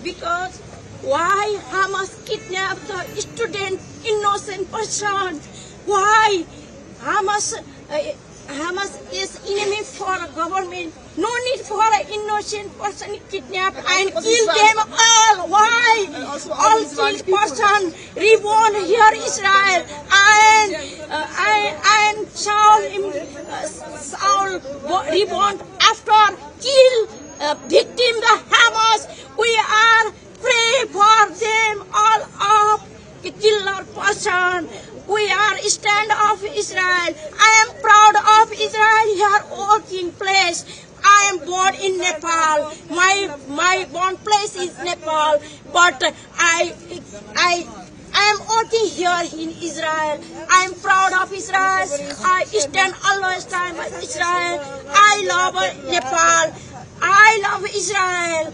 Because why Hamas kidnapped the student, innocent person? Why Hamas is enemy for government? No need for an innocent person kidnapped and kill them all. Why? All killed person reborn here Israel and Saul reborn after kill victim the Hamas. We are pray for them all of killer person. We are stand of Israel. I am proud of Israel here working place. I am born in Nepal. My born place is Nepal, but I am working here in Israel. I am proud of Israel. I stand always time with Israel. I love Nepal. I love Israel.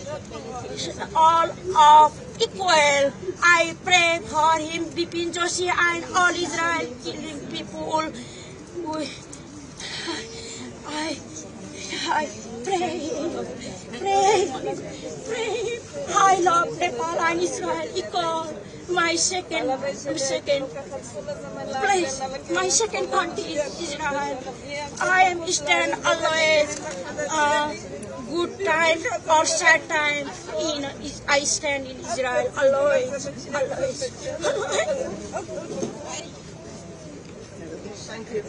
All of equal. I pray for him, Bipin Joshi, and all Israel killing people. I pray. I love Nepal and Israel equal. My second place, my second country is Israel. I am stand always. Good time or sad time, I stand in Israel always. Thank you,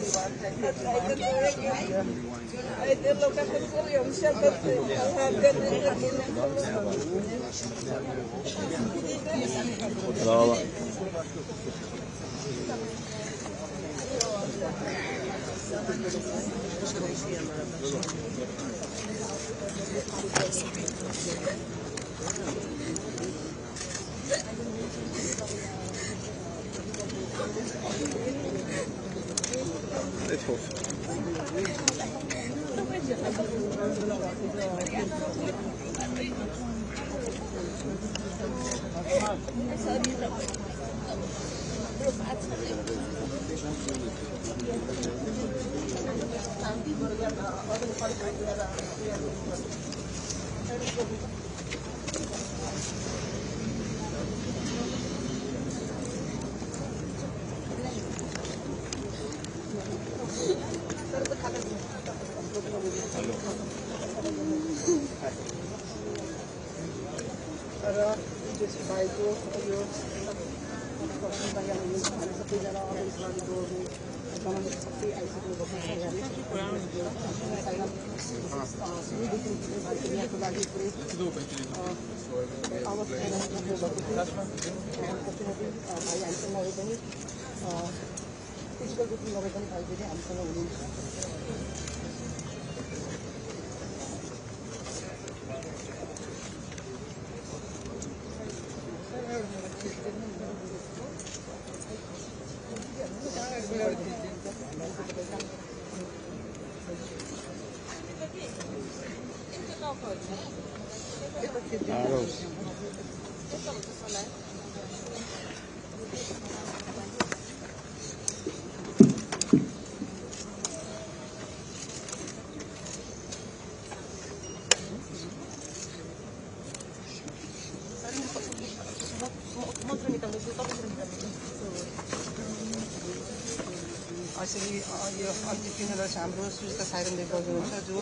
यो अन्तिम हाम्रो सुजिता साइरनले गर्नुहुन्छ जो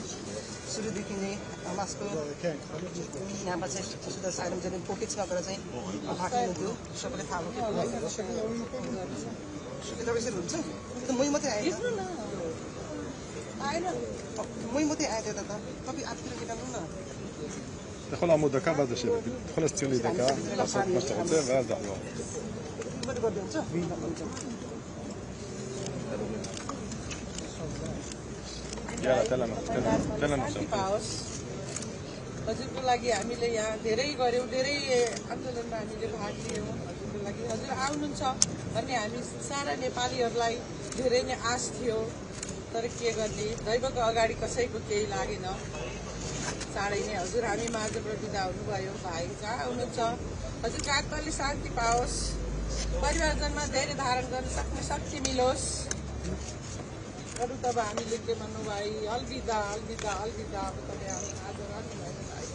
सुरुदेखि नै हमासको यहाँमा चाहिँ Sujita siren चाहिँ pockets लगेर चाहिँ भाग्नुहुन्थ्यो सबैले थाहा भयो तपाईँ हुन्छ मै मात्रै आएन मै मात्रै आयो त तपाईँ आफूतिर निकाल्नु न دخل عمود دكا بعد الشيء دخل استيلي دكا أصلا ما اشتغلت غير دعوة يلا تلنا हजुरको लागि हामीले यहाँ धेरै गर्यौं धेरै आन्दोलनमा हामीले भाग लियौं हजुरको लागि हजुर आउनुहुन्छ भन्ने हामी सारा नेपालीहरुलाई धेरै नै आश थियो तर के गर्ने दैवको अगाडि कसैको केही लागेन चाँडै नै हजुर हामी माझबाट बिदा हुनुभयो भाइ जहाँ हुनुहुन्छ हजुरको आत्माले शान्ति पाओस् परिवारजनमा धेरै धारण गर्न सक्ने शक्ति मिलोस् अरु तब हामीले के भन्नु भाइ अलविदा अलविदा अलविदा अब तपाईँ आज रहनु भएन भाइ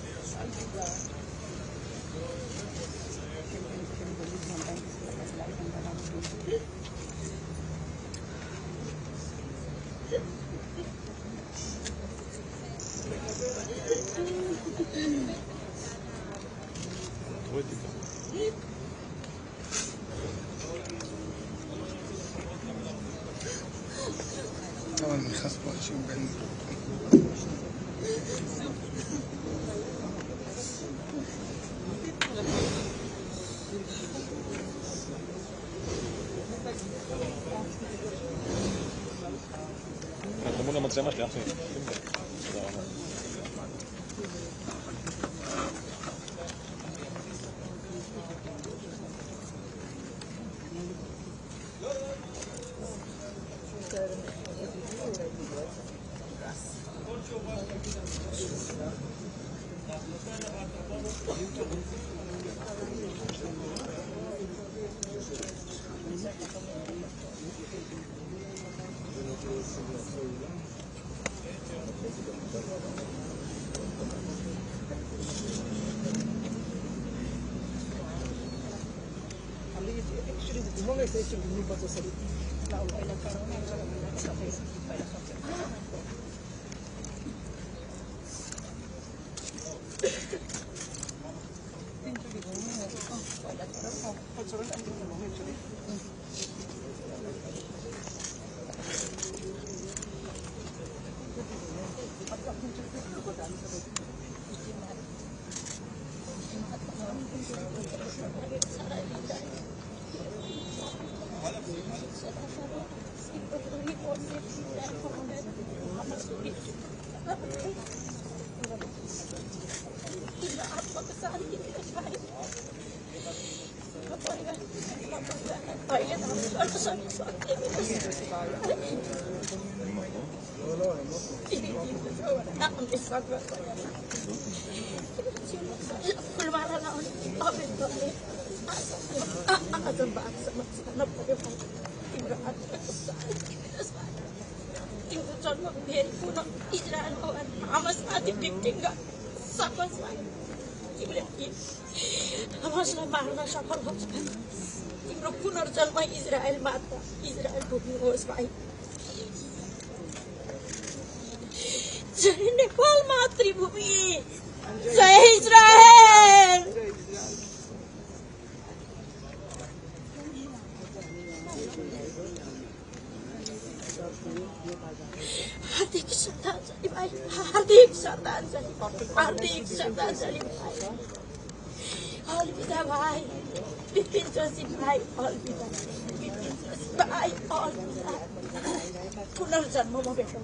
अलविदा politica. طبعا الخاص بوشي وبين Muna magsamas lang. Hamasलाई मार्न सफल होस् तिम्रो पुनर्जन्म इजरायल माता इजरायल भूमि होस् भाइ जय नेपाल मातृभूमि जय इजरायल हार्दिक श्रद्धांजलि भाइ हार्दिक श्रद्धांजलि भाइ अलविदा भाइ बिपिन जोशी भाइ अलविदा बिपिन जोशी भाइ अलविदा पुनर्जन्ममा भेटौँ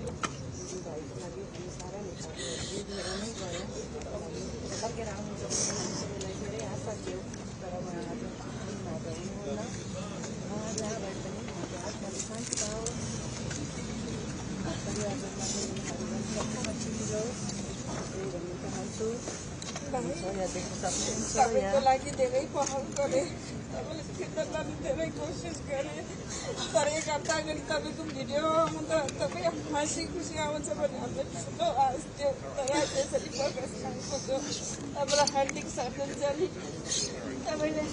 तपाईँको लागि धेरै पहल गरे तपाईँले फिर्ता गर्न धेरै कोसिस गरे तर एक हप्ता अगाडि तपाईँको भिडियो आउँदा तपाईँ हाँसी खुसी आउँछ भने हाम्रो ठुलो आश थियो तर त्यसरी प्रकाश खाएको तपाईँलाई हार्दिक श्रद्धाञ्जली तपाईँले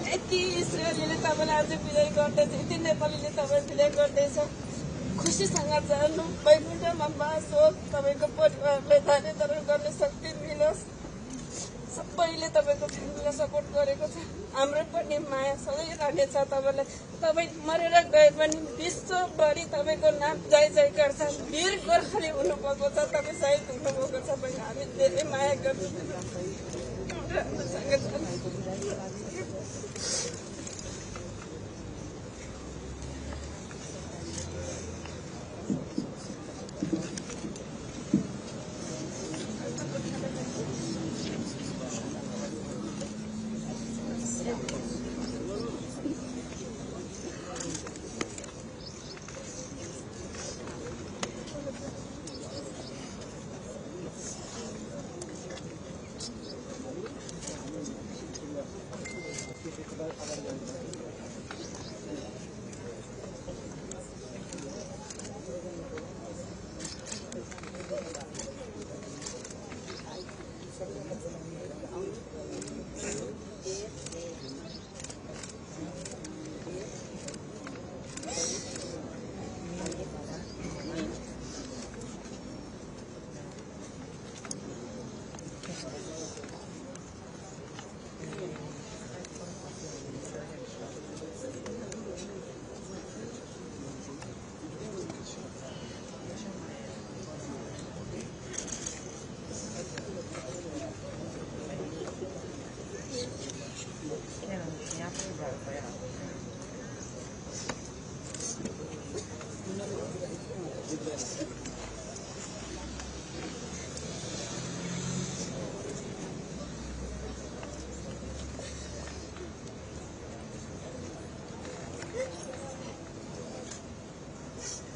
यति इजरायलीले तपाईँलाई आज विदाय गर्दैछ यति नेपालीले तपाईँ विदाय गर्दैछ खुसीसँग जानु वैकुण्ठमा बास होस् तपाईँको परिवारलाई धाने दर्शन गर्ने शक्ति मिलोस् सबैले तपाईँको फ्यामिलीलाई सपोर्ट गरेको छ हाम्रो पनि माया सधैँ रहनेछ तपाईँलाई तपाईँ मरेर गए पनि विश्वभरि तपाईँको नाम जय जयकार छ वीर गोर्खाली हुनुभएको छ तपाईँ शहीद हुनुभएको छ भने हामी धेरै माया गर्छौँ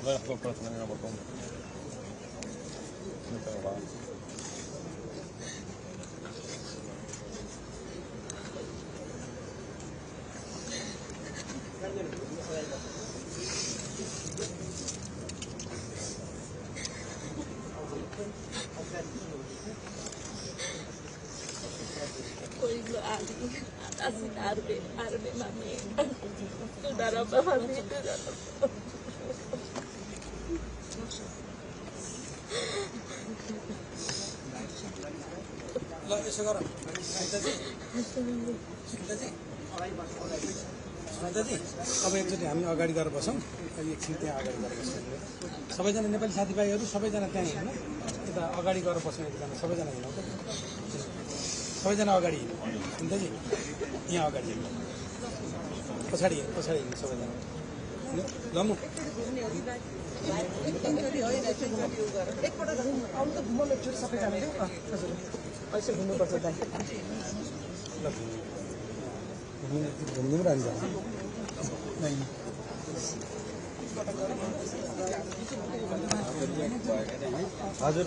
الله يحفظ قناتنا هنا برضه. Arbe mami. Saudara mami itu ल यसो गर सन्ताजी अब एकचोटि हामी अगाडि गएर बसौँ एकछिन त्यहाँ अगाडि गएर बस्छौँ सबैजना नेपाली साथीभाइहरू सबैजना त्यहाँ हिँड्नु यता अगाडि गएर बस्नु एकजना सबैजना हिँड्नु सबैजना अगाडि हिँड्नु सन्ताजी यहाँ अगाडि हिँड्नु पछाडि हिँड्नु सबैजना ल म सबैजना ऐसे घुम्नुपर्छ दाइ ल घुम्नु पनि जान्छ हजुर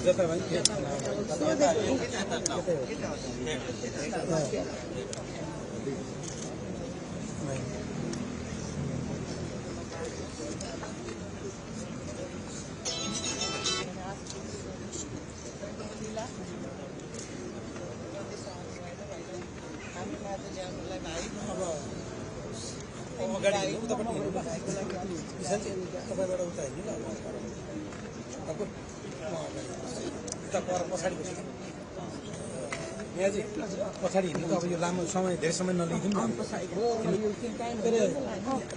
जता भयो अगाडि हिँड्नु उतापट्टि हिँड्नु विशालजी तपाईँबाट उता हिँड्नु ल उता पर पछाडि बस्नु यहाँजी पछाडि हिँड्नु त अब यो लामो समय धेरै समय नलिदिउँ न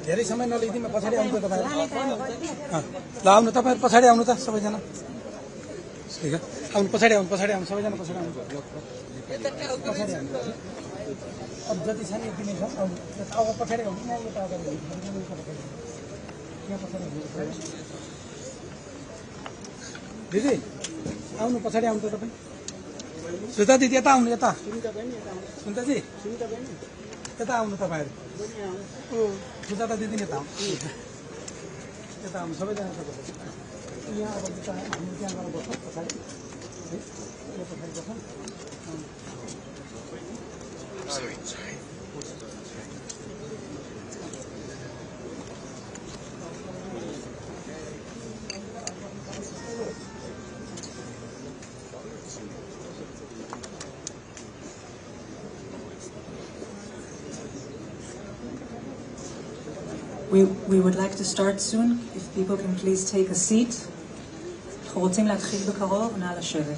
धेरै समय नलिदिउँ पछाडि आउनु त तपाईँहरू ल आउनु तपाईँहरू पछाडि आउनु त सबैजना ठिक आउनु पछाडि आउनु सबैजना पछाडि आउनु पछाडि आउनु अब जति छ नि यति नै छ अब पछाडि आउनु यहाँ यता अगाडि यहाँ पछाडि दिदी आउनु पछाडि आउनु त तपाईँ सुता दिदी यता आउनु यता सुन्ताजी यता आउनु तपाईँहरू सुता दिदी यता आउनु यता आउनु सबैजना यहाँ अब हामी त्यहाँ गएर बस्छौँ पछाडि है यो पछाडि बस्छौँ Sorry. We would like to start soon. If people can please take a seat. אנחנו רוצים להתחיל בקרוב, נא לשבת.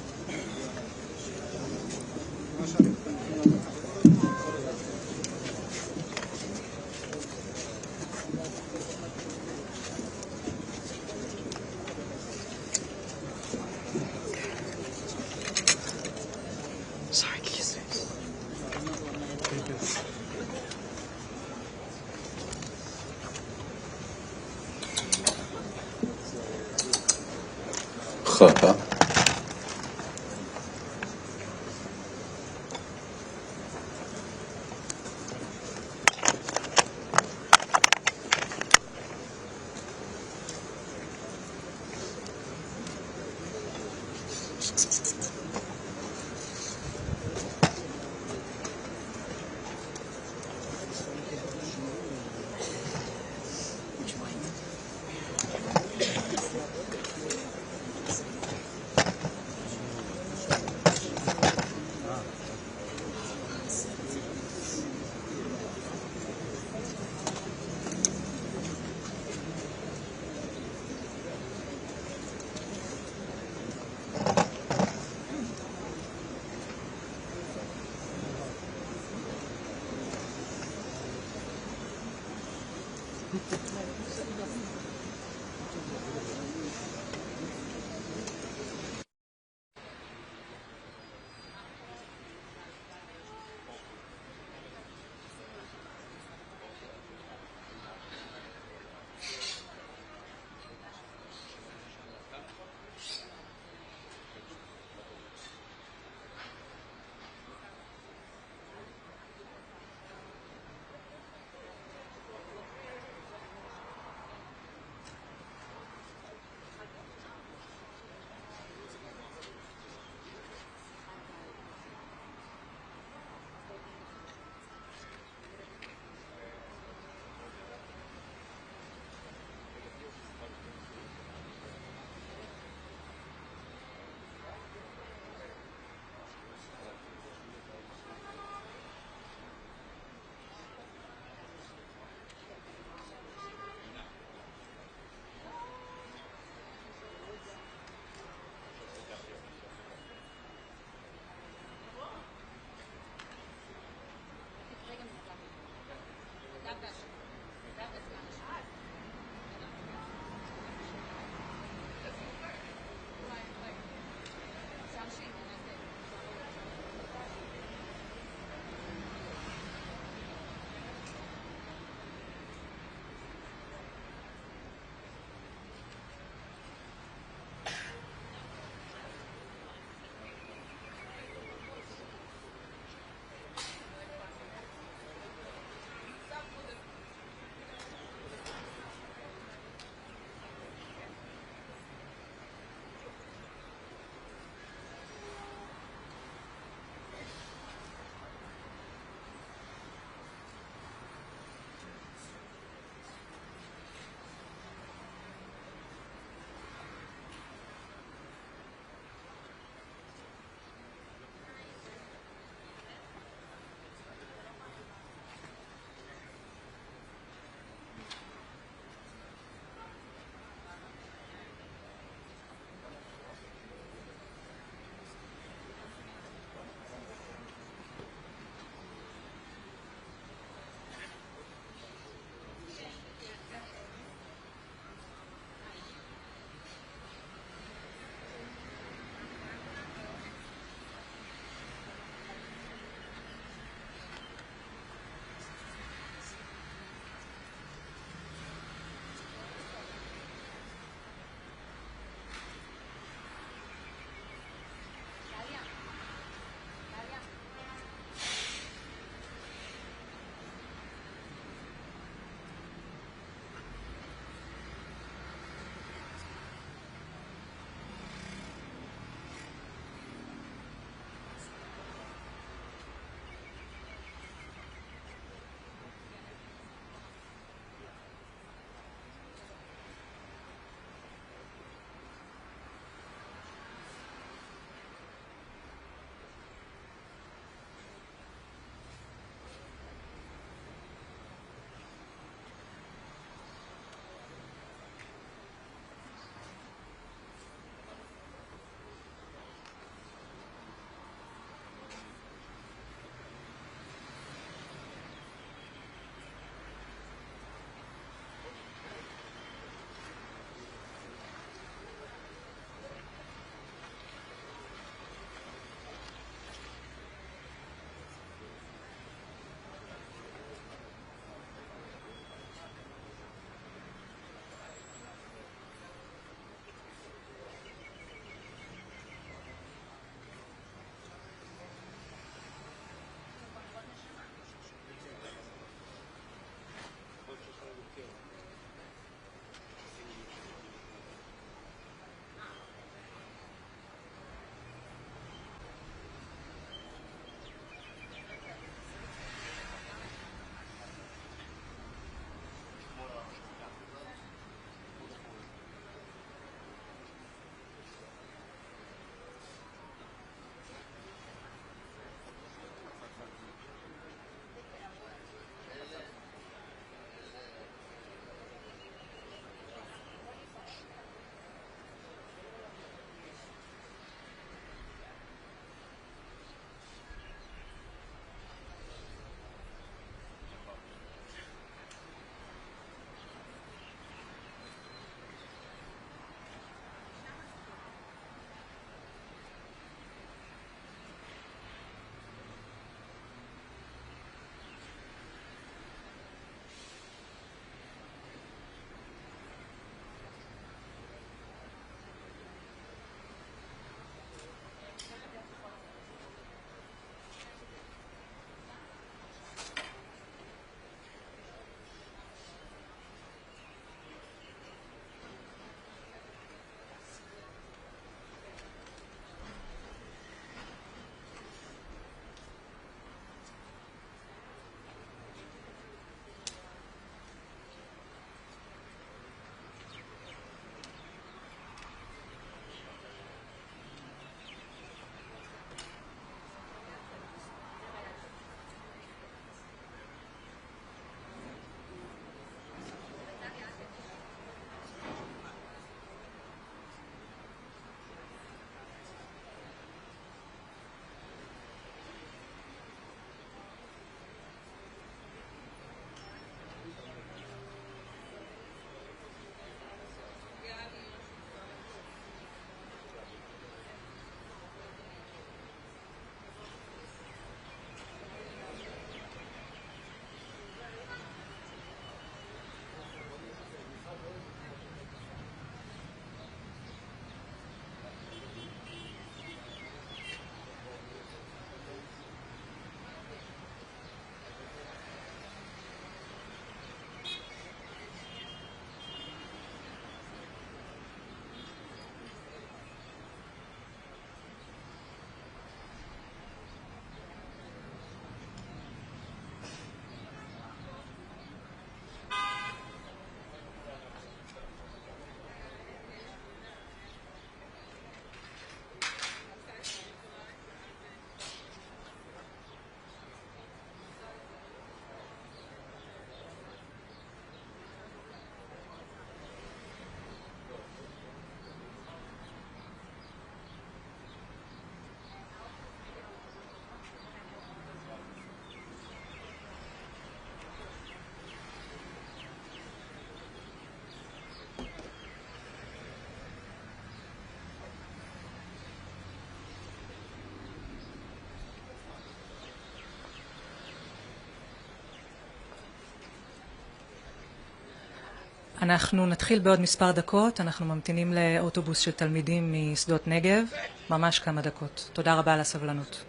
אנחנו נתחיל בעוד מספר דקות, אנחנו ממתינים לאוטובוס של תלמידים משדות נגב, ממש כמה דקות. תודה רבה על הסבלנות.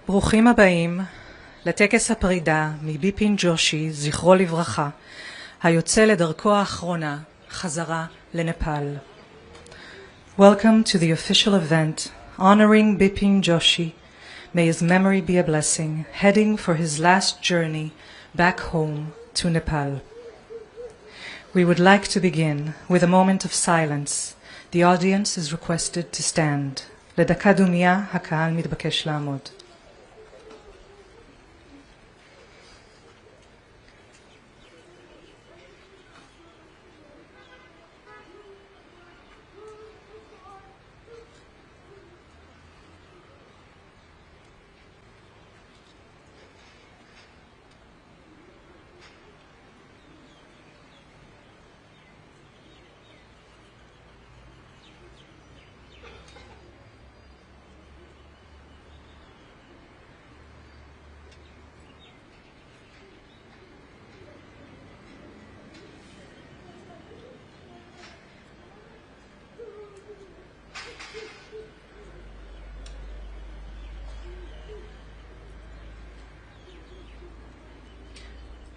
ברוכים הבאים לטקס הפרידה מביפין ג'ושי, זכרו לברכה, היוצא לדרכו האחרונה, חזרה לנפאל. Welcome to the official event honoring Bipin Joshi. May his memory be a blessing, heading for his last journey back home to Nepal. We would like to begin with a moment of silence. The audience is requested to stand. לדקה דומייה, הקהל מתבקש לעמוד.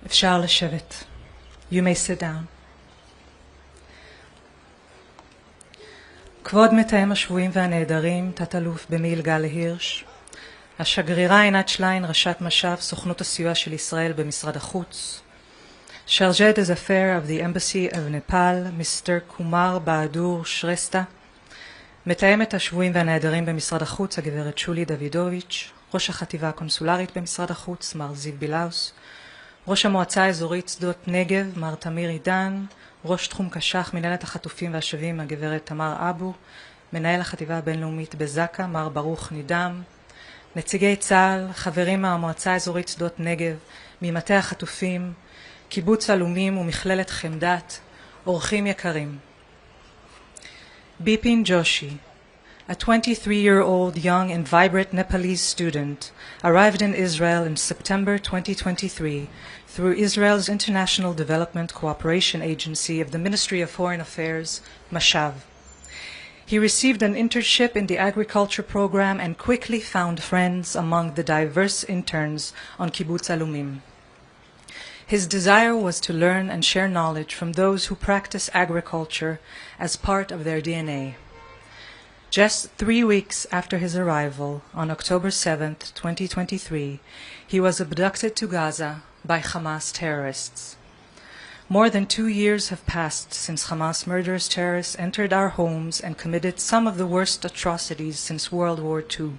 אפשר לשבת. You may sit down. כבוד מתאם השבויים והנעדרים, תת-אלוף במיל' גל הירש, השגרירה עינת שליין, ראשת מש"ב, סוכנות הסיוע של ישראל במשרד החוץ, Chargé des Affaires of the Embassy of Nepal, Mr. Kumar Bahadur Shrestha, מתאמת השבויים והנעדרים במשרד החוץ, הגברת שולי דוידוביץ', ראש החטיבה הקונסולרית במשרד החוץ, מר זיו בילאוס, ראש המועצה האזורית שדות נגב, מר תמיר עידן, ראש תחום קש"ח, מנהלת החטופים והשבים, הגברת תמר אבו, מנהל החטיבה הבינלאומית בזק"א, מר ברוך נידם, נציגי צה"ל, חברים מהמועצה האזורית שדות נגב, ממטה החטופים, קיבוץ אלומים ומכללת חמדת, אורחים יקרים. Bipin Joshi, a 23-year-old young and vibrant Nepalese student, arrived in Israel in September 2023 through Israel's International Development Cooperation Agency of the Ministry of Foreign Affairs, Mashav. He received an internship in the agriculture program and quickly found friends among the diverse interns on Kibbutz Alumim. His desire was to learn and share knowledge from those who practice agriculture as part of their DNA. Just 3 weeks after his arrival, on October 7th, 2023, he was abducted to Gaza by Hamas terrorists. More than 2 years have passed since Hamas murderous terrorists entered our homes and committed some of the worst atrocities since World War II.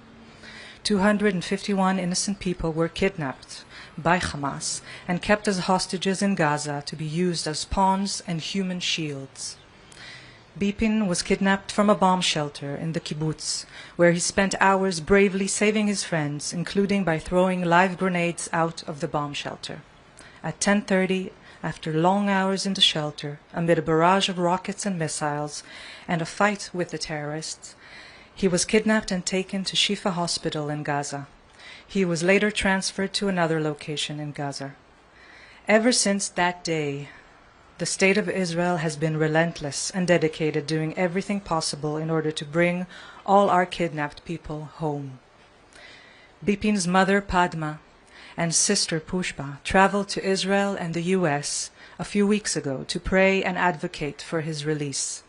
251 innocent people were kidnapped by Hamas and kept as hostages in Gaza to be used as pawns and human shields. Bipin was kidnapped from a bomb shelter in the kibbutz, where he spent hours bravely saving his friends, including by throwing live grenades out of the bomb shelter. At 10:30, after long hours in the shelter, amid a barrage of rockets and missiles and a fight with the terrorists, he was kidnapped and taken to Shifa Hospital in Gaza. He was later transferred to another location in Gaza. Ever since that day, the State of Israel has been relentless and dedicated, doing everything possible in order to bring all our kidnapped people home. Bipin's mother, Padma, and sister, Pushpa, traveled to Israel and the U.S. a few weeks ago to pray and advocate for his release.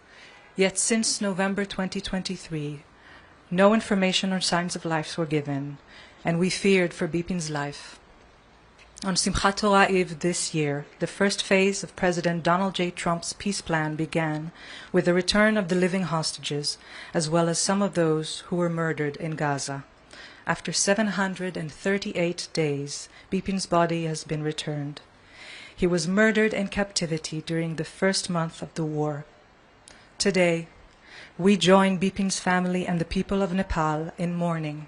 Yet since November 2023, no information or signs of life were given, and we feared for Bipin's life. On Simchat Torah Eve this year, the first phase of President Donald J. Trump's peace plan began with the return of the living hostages, as well as some of those who were murdered in Gaza. After 738 days, Bipin's body has been returned. He was murdered in captivity during the first month of the war. Today, we join Bipin's family and the people of Nepal in mourning.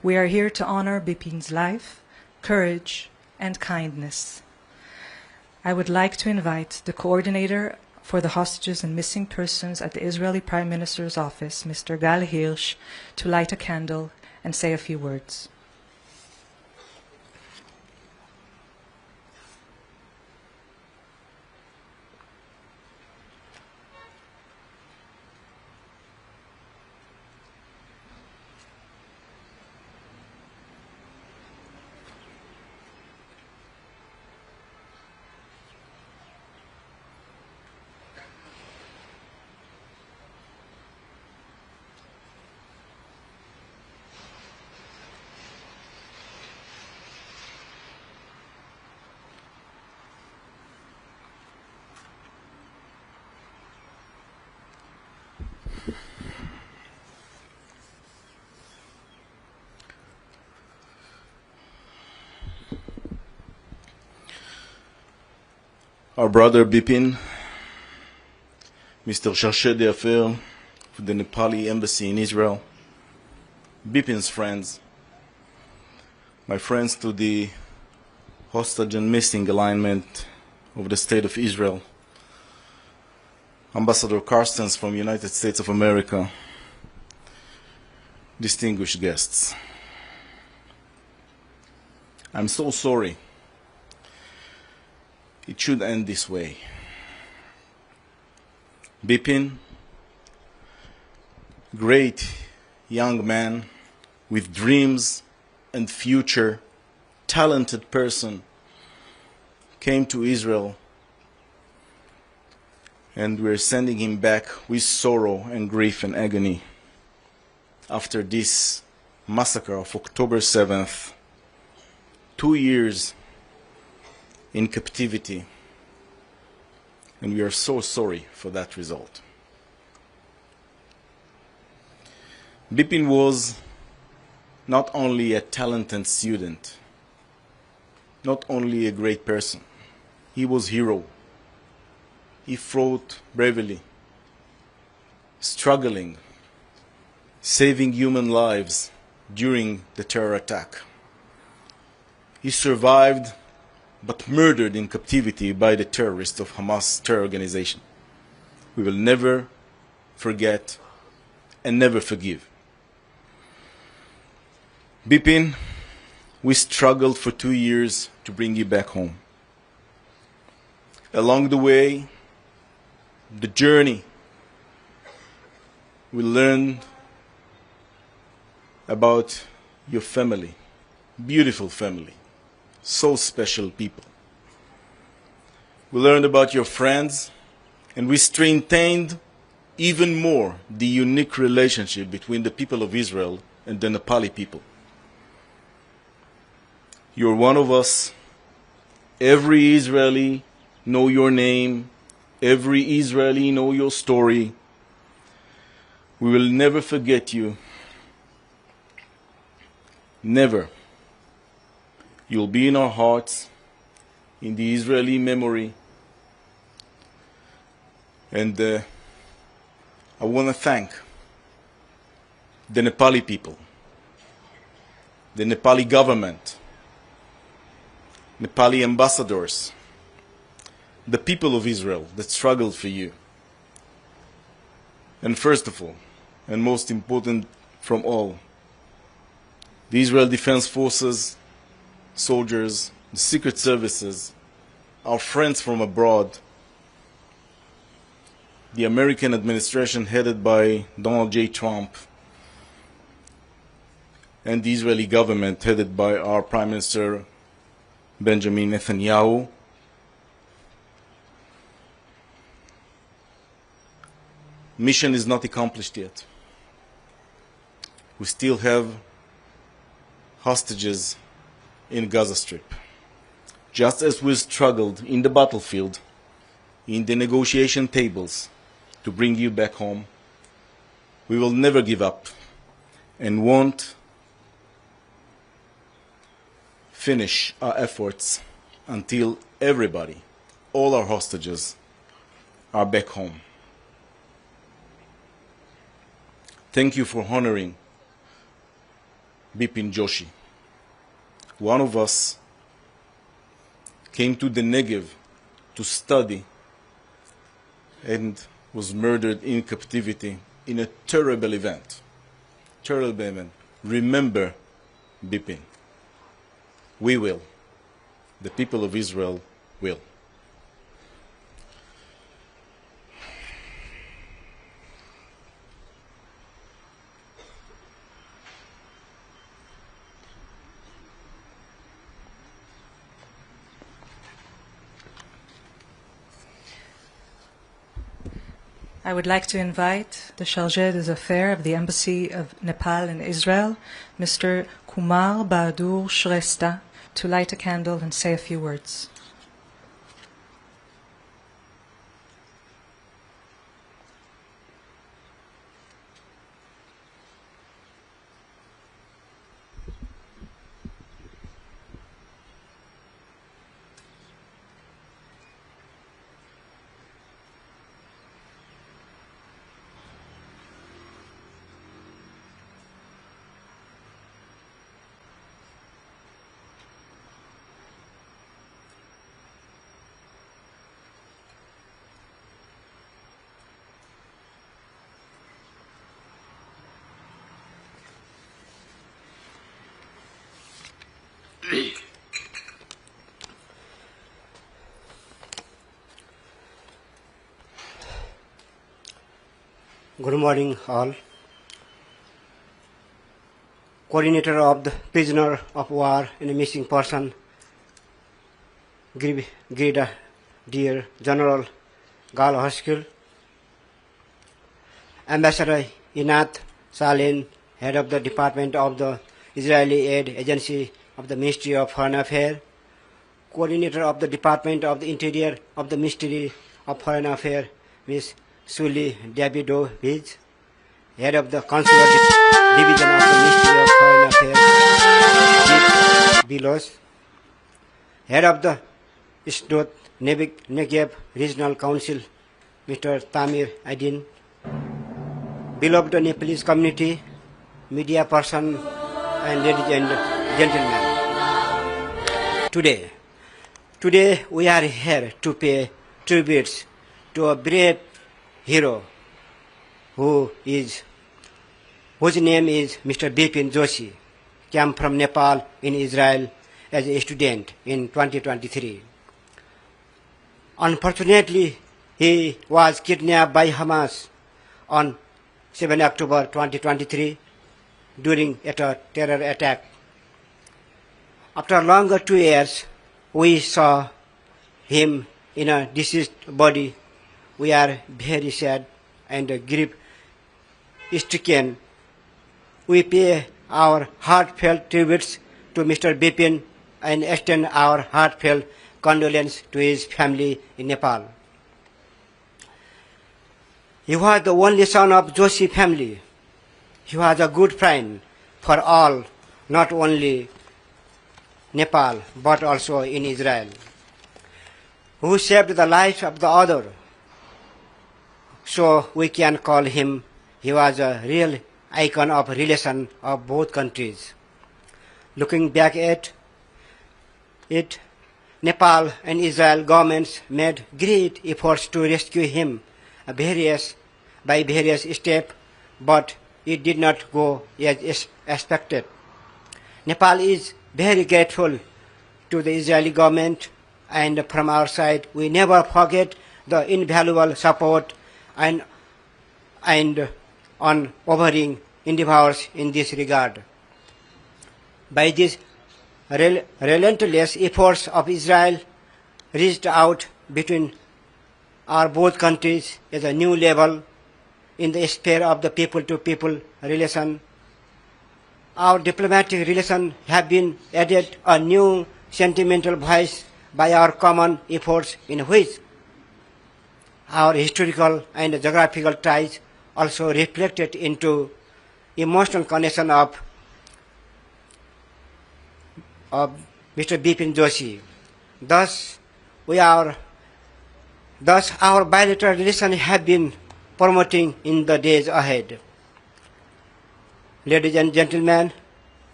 We are here to honor Bipin's life, courage, and kindness. I would like to invite the coordinator for the hostages and missing persons at the Israeli Prime Minister's office, Mr. Gal Hirsch, to light a candle and say a few words. Our brother Bipin, Mr. Chargé d'Affaires for the Nepali embassy in Israel, Bipin's friends, my friends to the hostage and missing alignment of the State of Israel, Ambassador Carstens from the United States of America, distinguished guests. I'm so sorry. It should end this way. Bipin, great young man with dreams and future, talented person, came to Israel, and we're sending him back with sorrow and grief and agony after this massacre of October 7th, 2 years in captivity, and we are so sorry for that result. Bipin was not only a talented student, not only a great person, he was a hero. He fought bravely, struggling, saving human lives during the terror attack. He survived but murdered in captivity by the terrorists of Hamas terror organization. We will never forget and never forgive. Bipin, we struggled for 2 years to bring you back home. Along the way, the journey, we learned about your family, beautiful family, so special people. We learned about your friends, and we strengthened even more the unique relationship between the people of Israel and the Nepali people. You're one of us. Every Israeli know your name. Every Israeli know your story. We will never forget you. Never. You'll be in our hearts, in the Israeli memory. And I want to thank the Nepali people, the Nepali government, Nepali ambassadors, the people of Israel that struggled for you. And first of all, and most important from all, the Israel Defense Forces, soldiers, the secret services, our friends from abroad, the American administration headed by Donald J. Trump, and the Israeli government headed by our Prime Minister Benjamin Netanyahu. Mission is not accomplished yet. We still have hostages in Gaza Strip. Just as we struggled in the battlefield, in the negotiation tables, to bring you back home, we will never give up and won't finish our efforts until everybody, all our hostages, are back home. Thank you for honoring Bipin Joshi. One of us came to the Negev to study and was murdered in captivity in a terrible event. Terrible event. Remember Bipin. We will. The people of Israel will. I would like to invite the Chargé des Affaires of the Embassy of Nepal in Israel, Mr. Kumar Bahadur Shrestha, to light a candle and say a few words. Good morning, all. Coordinator of the Prisoner of War and Missing Person, Brigadier General Gal Hoskil, Ambassador Inat Salin, Head of the Department of the Israeli Aid Agency of the Ministry of Foreign Affairs, Coordinator of the Department of the Interior of the Ministry of Foreign Affairs, Ms. Suli Davidovic, Head of the Consular Division of the Ministry of Foreign Affairs, Bilos, Head of the Sdot Negev Regional Council, Mr. Tamir Adin, beloved Nepalese community, media person, and ladies and gentlemen. Today we are here to pay tributes to a brave hero whose name is Mr. Bipin Joshi, came from Nepal in Israel as a student in 2023. Unfortunately, he was kidnapped by Hamas on 7 October 2023 during a terror attack. After longer 2 years, we saw him in a deceased body. We are very sad and grief-stricken. We pay our heartfelt tributes to Mr. Bipin and extend our heartfelt condolence to his family in Nepal. He was the only son of Joshi family. He was a good friend for all, not only Nepal, but also in Israel, who saved the life of the other. So we can call him, he was a real icon of relation of both countries. Looking back at it, Nepal and Israel governments made great efforts to rescue him by various steps, but it did not go as expected. Nepal is very grateful to the Israeli government, and from our side, we never forget the invaluable support and unwavering endeavors in this regard. By these relentless efforts of Israel reached out between our both countries at a new level in the sphere of the people-to-people relation. Our diplomatic relations have been added a new sentimental voice by our common efforts, in which our historical and geographical ties also reflected into emotional connection of Mr. Bipin Joshi. Thus, our bilateral relations have been promoting in the days ahead. Ladies and gentlemen,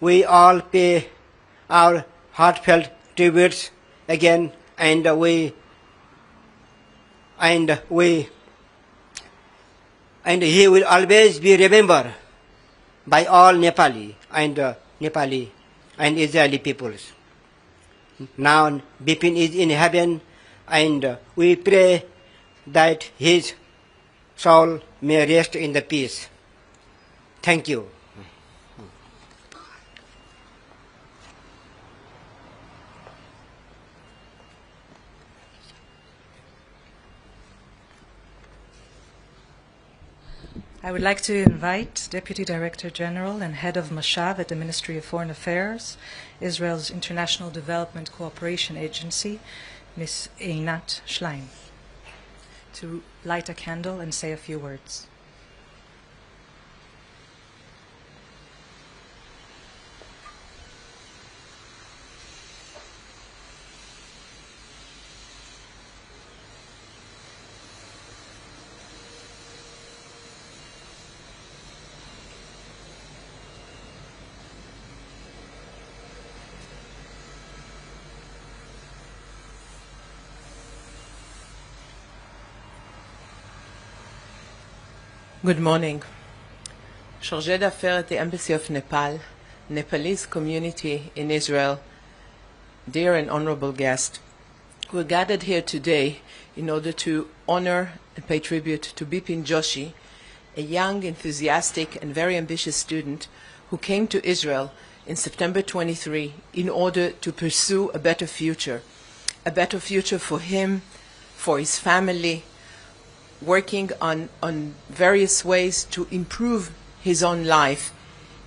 we all pay our heartfelt tributes again, and he will always be remembered by all Nepali and Israeli peoples. Now Bipin is in heaven, and we pray that his soul may rest in the peace. Thank you. I would like to invite Deputy Director General and Head of Mashav at the Ministry of Foreign Affairs, Israel's International Development Cooperation Agency, Ms. Einat Schlein, to light a candle and say a few words. Good morning. Chargé d'affaires at the Embassy of Nepal, Nepalese community in Israel, dear and honorable guests, we're gathered here today in order to honor and pay tribute to Bipin Joshi, a young, enthusiastic, and very ambitious student who came to Israel in September 23 in order to pursue a better future for him, for his family, working on various ways to improve his own life.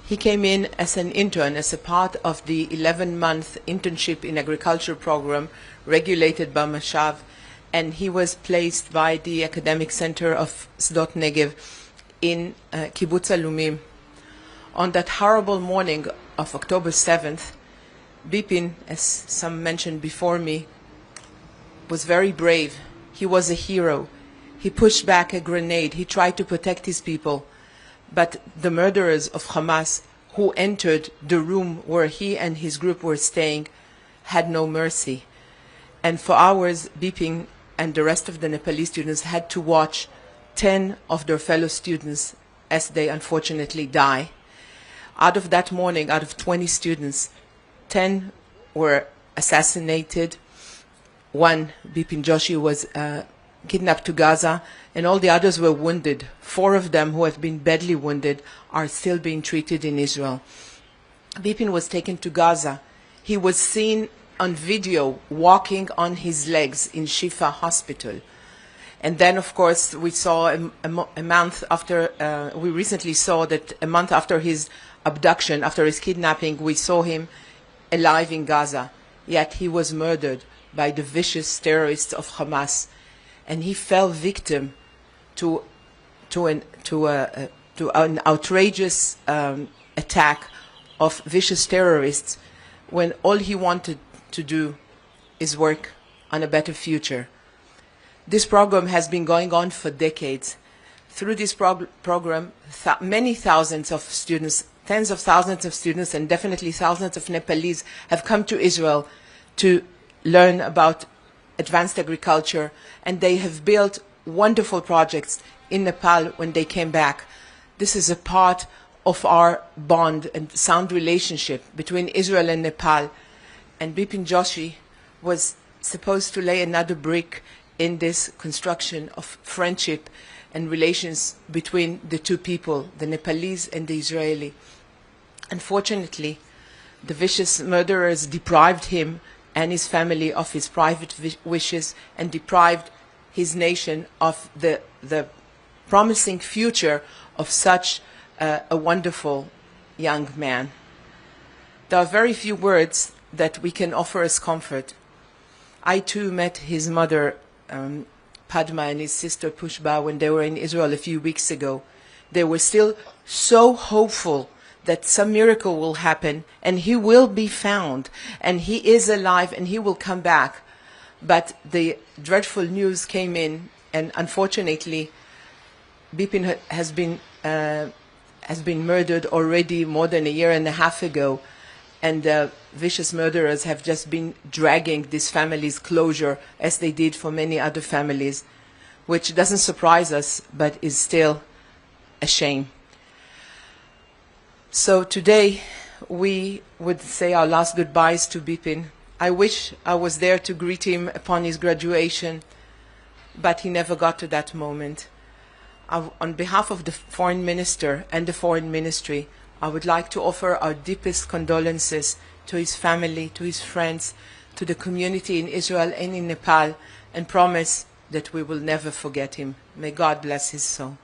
He came in as an intern, as a part of the 11-month internship in agriculture program regulated by Mashav, and he was placed by the Academic Center of Sdot Negev in Kibbutz Alumim. On that horrible morning of October 7th, Bipin, as some mentioned before me, was very brave. He was a hero. He pushed back a grenade. He tried to protect his people. But the murderers of Hamas who entered the room where he and his group were staying had no mercy. And for hours, Bipin and the rest of the Nepalese students had to watch 10 of their fellow students as they unfortunately die. Out of that morning, out of 20 students, 10 were assassinated. One, Bipin Joshi, was kidnapped to Gaza, and all the others were wounded. 4 of them, who have been badly wounded, are still being treated in Israel. Bipin was taken to Gaza. He was seen on video walking on his legs in Shifa Hospital. And then, of course, we saw a month after, we recently saw that a month after his abduction, after his kidnapping, we saw him alive in Gaza. Yet he was murdered by the vicious terrorists of Hamas. And he fell victim to an outrageous attack of vicious terrorists when all he wanted to do is work on a better future. This program has been going on for decades. Through this program, many thousands of students, tens of thousands of students, and definitely thousands of Nepalese have come to Israel to learn about advanced agriculture, and they have built wonderful projects in Nepal when they came back. This is a part of our bond and sound relationship between Israel and Nepal. And Bipin Joshi was supposed to lay another brick in this construction of friendship and relations between the two people, the Nepalese and the Israeli. Unfortunately, the vicious murderers deprived him and his family of his private wishes and deprived his nation of the promising future of such a wonderful young man. There are very few words that we can offer as comfort. I too met his mother, Padma, and his sister Pushba when they were in Israel a few weeks ago. They were still so hopeful that some miracle will happen and he will be found and he is alive and he will come back. But the dreadful news came in, and unfortunately Bipin has been murdered already more than a year and a half ago, and the vicious murderers have just been dragging this family's closure as they did for many other families, which doesn't surprise us but is still a shame. So today we would say our last goodbyes to Bipin. I wish I was there to greet him upon his graduation, but he never got to that moment. On behalf of the Foreign Minister and the Foreign Ministry, I would like to offer our deepest condolences to his family, to his friends, to the community in Israel and in Nepal, and promise that we will never forget him. May God bless his soul.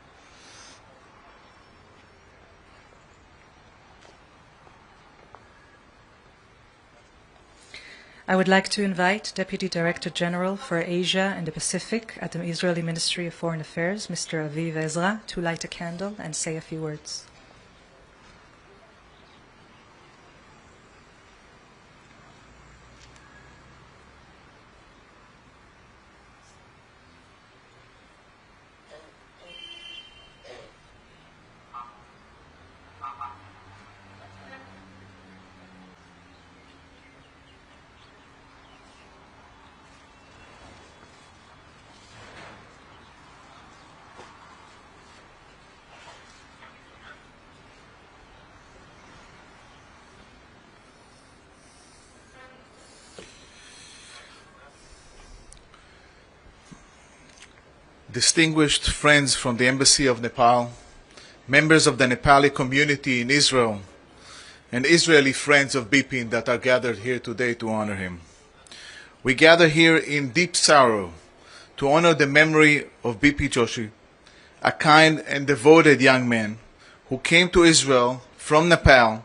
I would like to invite Deputy Director General for Asia and the Pacific at the Israeli Ministry of Foreign Affairs, Mr. Aviv Ezra, to light a candle and say a few words. Distinguished friends from the Embassy of Nepal, members of the Nepali community in Israel, and Israeli friends of Bipin that are gathered here today to honor him. We gather here in deep sorrow to honor the memory of Bipin Joshi, a kind and devoted young man who came to Israel from Nepal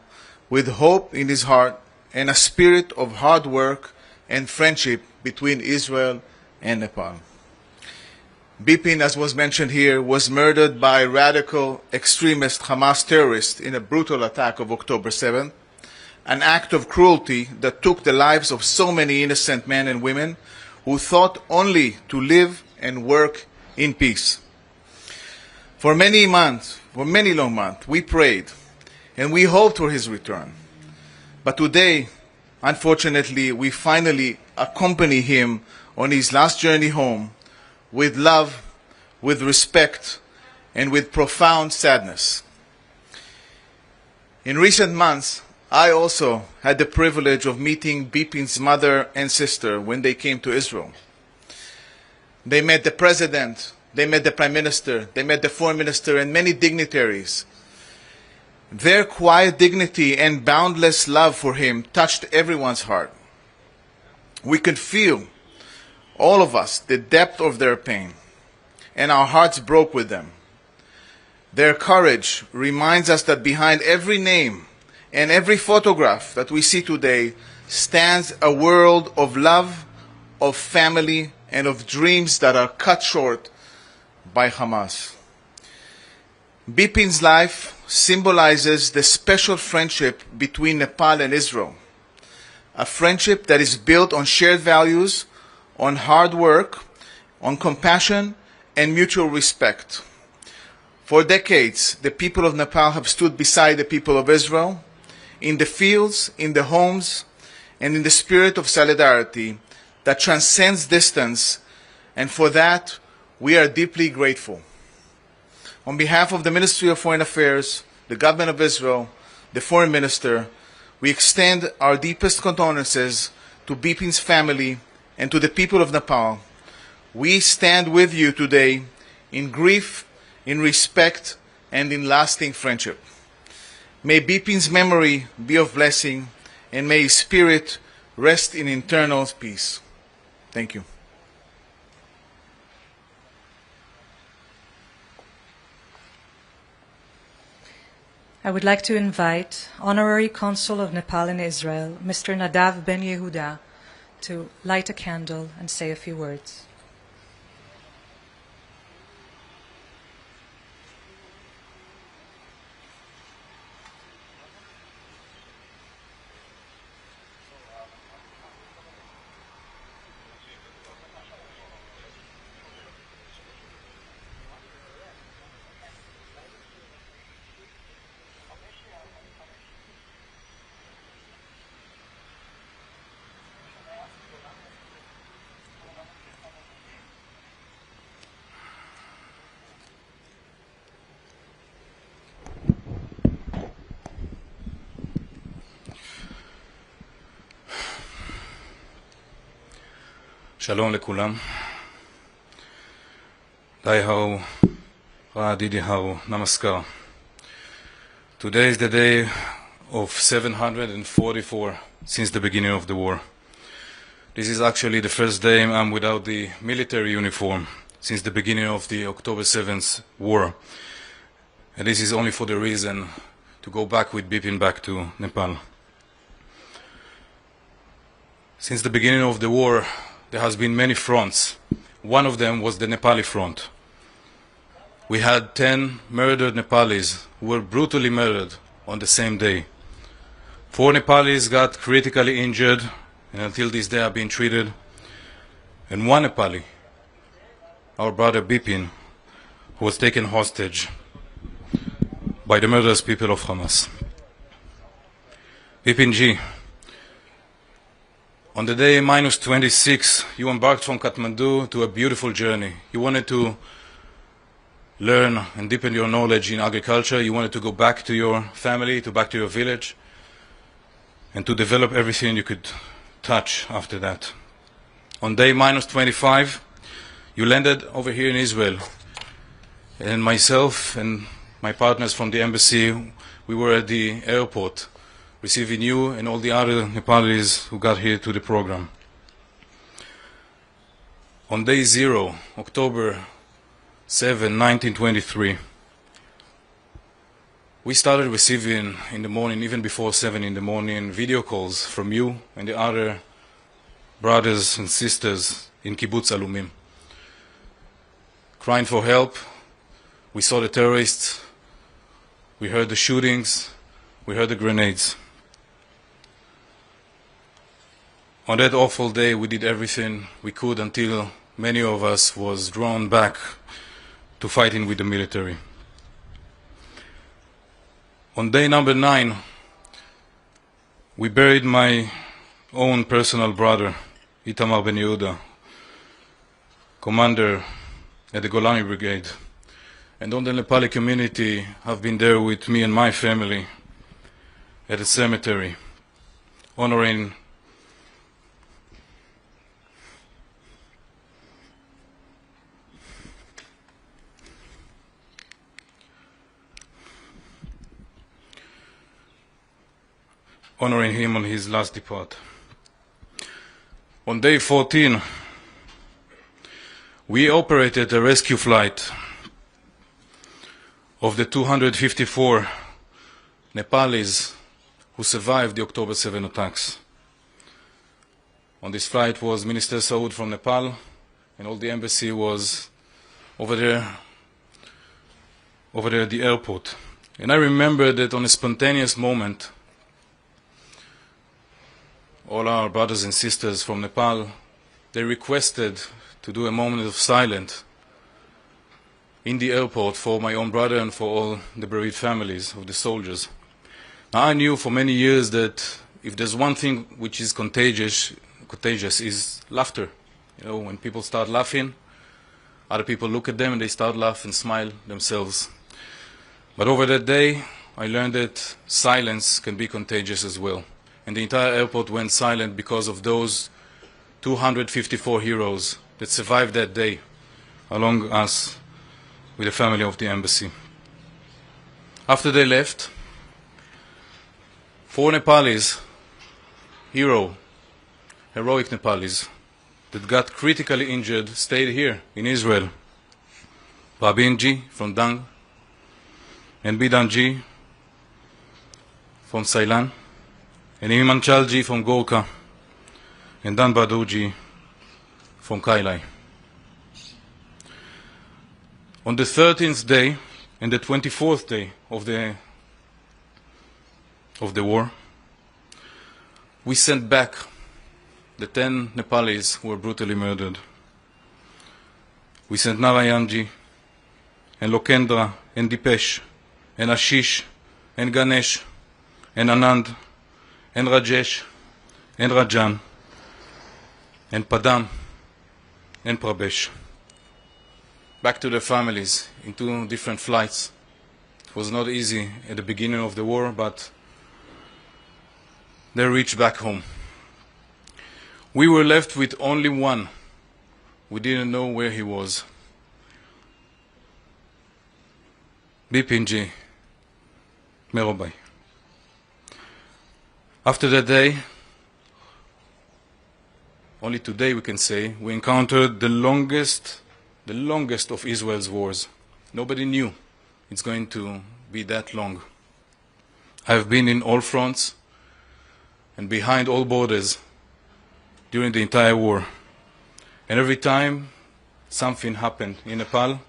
with hope in his heart and a spirit of hard work and friendship between Israel and Nepal. Bipin, as was mentioned here, was murdered by radical extremist Hamas terrorists in a brutal attack of October 7th, an act of cruelty that took the lives of so many innocent men and women who thought only to live and work in peace. For many long months, we prayed and we hoped for his return. But today, unfortunately, we finally accompany him on his last journey home with love, with respect, and with profound sadness. In recent months, I also had the privilege of meeting Bipin's mother and sister when they came to Israel. They met the president, they met the prime minister, they met the foreign minister, and many dignitaries. Their quiet dignity and boundless love for him touched everyone's heart. We could feel, all of us, the depth of their pain, and our hearts broke with them. Their courage reminds us that behind every name and every photograph that we see today stands a world of love, of family, and of dreams that are cut short by Hamas. Bipin's life symbolizes the special friendship between Nepal and Israel, a friendship that is built on shared values, on hard work, on compassion, and mutual respect. For decades, the people of Nepal have stood beside the people of Israel, in the fields, in the homes, and in the spirit of solidarity that transcends distance, and for that, we are deeply grateful. On behalf of the Ministry of Foreign Affairs, the Government of Israel, the Foreign Minister, we extend our deepest condolences to Bipin's family and to the people of Nepal. We stand with you today in grief, in respect, and in lasting friendship. May Bipin's memory be of blessing, and may his spirit rest in eternal peace. Thank you. I would like to invite Honorary Consul of Nepal in Israel, Mr. Nadav Ben Yehuda, to light a candle and say a few words. Shalom לכולם. Dai hao, ra didi hao, namaskar. Today is the day of 744 since the beginning of the war. This is actually the first day I'm without the military uniform since the beginning of the October 7th war. And this is only for the reason to go back with Bipin back to Nepal. Since the beginning of the war, there has been many fronts. One of them was the Nepali front. We had 10 murdered Nepalis who were brutally murdered on the same day. 4 Nepalis got critically injured and until this day are being treated. And 1 Nepali, our brother Bipin, who was taken hostage by the murderous people of Hamas. Bipin Ji, on the day -26, you embarked from Kathmandu to a beautiful journey. You wanted to learn and deepen your knowledge in agriculture. You wanted to go back to your family, back to your village, and to develop everything you could touch after that. On day -25, you landed over here in Israel, and myself and my partners from the embassy, we were at the airport receiving you and all the other Nepalis who got here to the program. On day 0, October 7, 1923, we started receiving in the morning, even before 7 in the morning, video calls from you and the other brothers and sisters in Kibbutz Alumim, crying for help. We saw the terrorists, we heard the shootings, we heard the grenades. On that awful day, we did everything we could until many of us was drawn back to fighting with the military. On day number 9, we buried my own personal brother, Itamar Ben Yehuda, commander at the Golani Brigade. And all the Nepali community have been there with me and my family at the cemetery, honoring him on his last depart. On day 14, we operated a rescue flight of the 254 Nepalis who survived the October 7 attacks. On this flight was Minister Saud from Nepal, and all the embassy was over there at the airport. And I remember that on a spontaneous moment, all our brothers and sisters from Nepal, they requested to do a moment of silence in the airport for my own brother and for all the bereaved families of the soldiers. Now, I knew for many years that if there's one thing which is contagious is laughter. You know, when people start laughing, other people look at them and they start laughing and smile themselves. But over that day, I learned that silence can be contagious as well. And the entire airport went silent because of those 254 heroes that survived that day, along us with the family of the embassy. After they left, 4 Nepalis, heroic Nepalis, that got critically injured, stayed here in Israel. Babinji from Dang, and Bidanji from Ceylan, and Himanchalji from Gorkha, and Dan Badurji from Kailai. On the 13th day and the 24th day of the war, we sent back the 10 Nepalis who were brutally murdered. We sent Narayanji, and Lokendra, and Dipesh, and Ashish, and Ganesh, and Anand, and Rajesh, and Rajan, and Padam, and Prabesh, back to their families in 2 different flights. It was not easy at the beginning of the war, but they reached back home. We were left with only one. We didn't know where he was. Bipin Joshi. After that day, only today we can say, we encountered the longest of Israel's wars. Nobody knew it's going to be that long. I've been in all fronts and behind all borders during the entire war. And every time something happened in Nepal,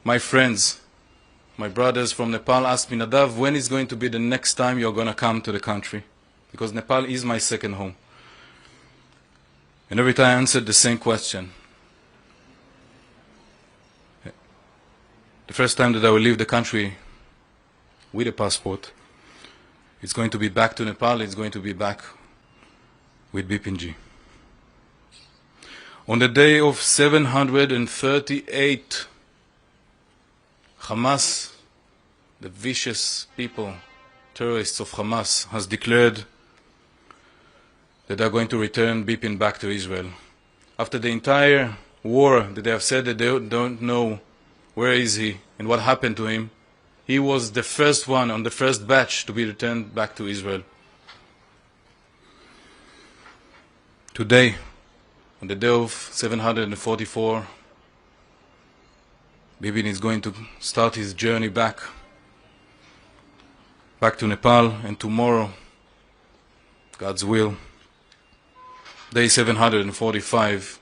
my friends, my brothers from Nepal asked me, Nadav, when is going to be the next time you're going to come to the country? Because Nepal is my second home. And every time I answered the same question. The first time that I will leave the country with a passport, it's going to be back to Nepal, it's going to be back with Bipinji. On the day of 738, Hamas, the vicious people, terrorists of Hamas, has declared that they are going to return Bipin back to Israel. After the entire war that they have said that they don't know where is he and what happened to him, He was the first one on the first batch to be returned back to Israel. Today, on the day of 744, Bipin is going to start his journey back to Nepal, and tomorrow, God's will, day 745,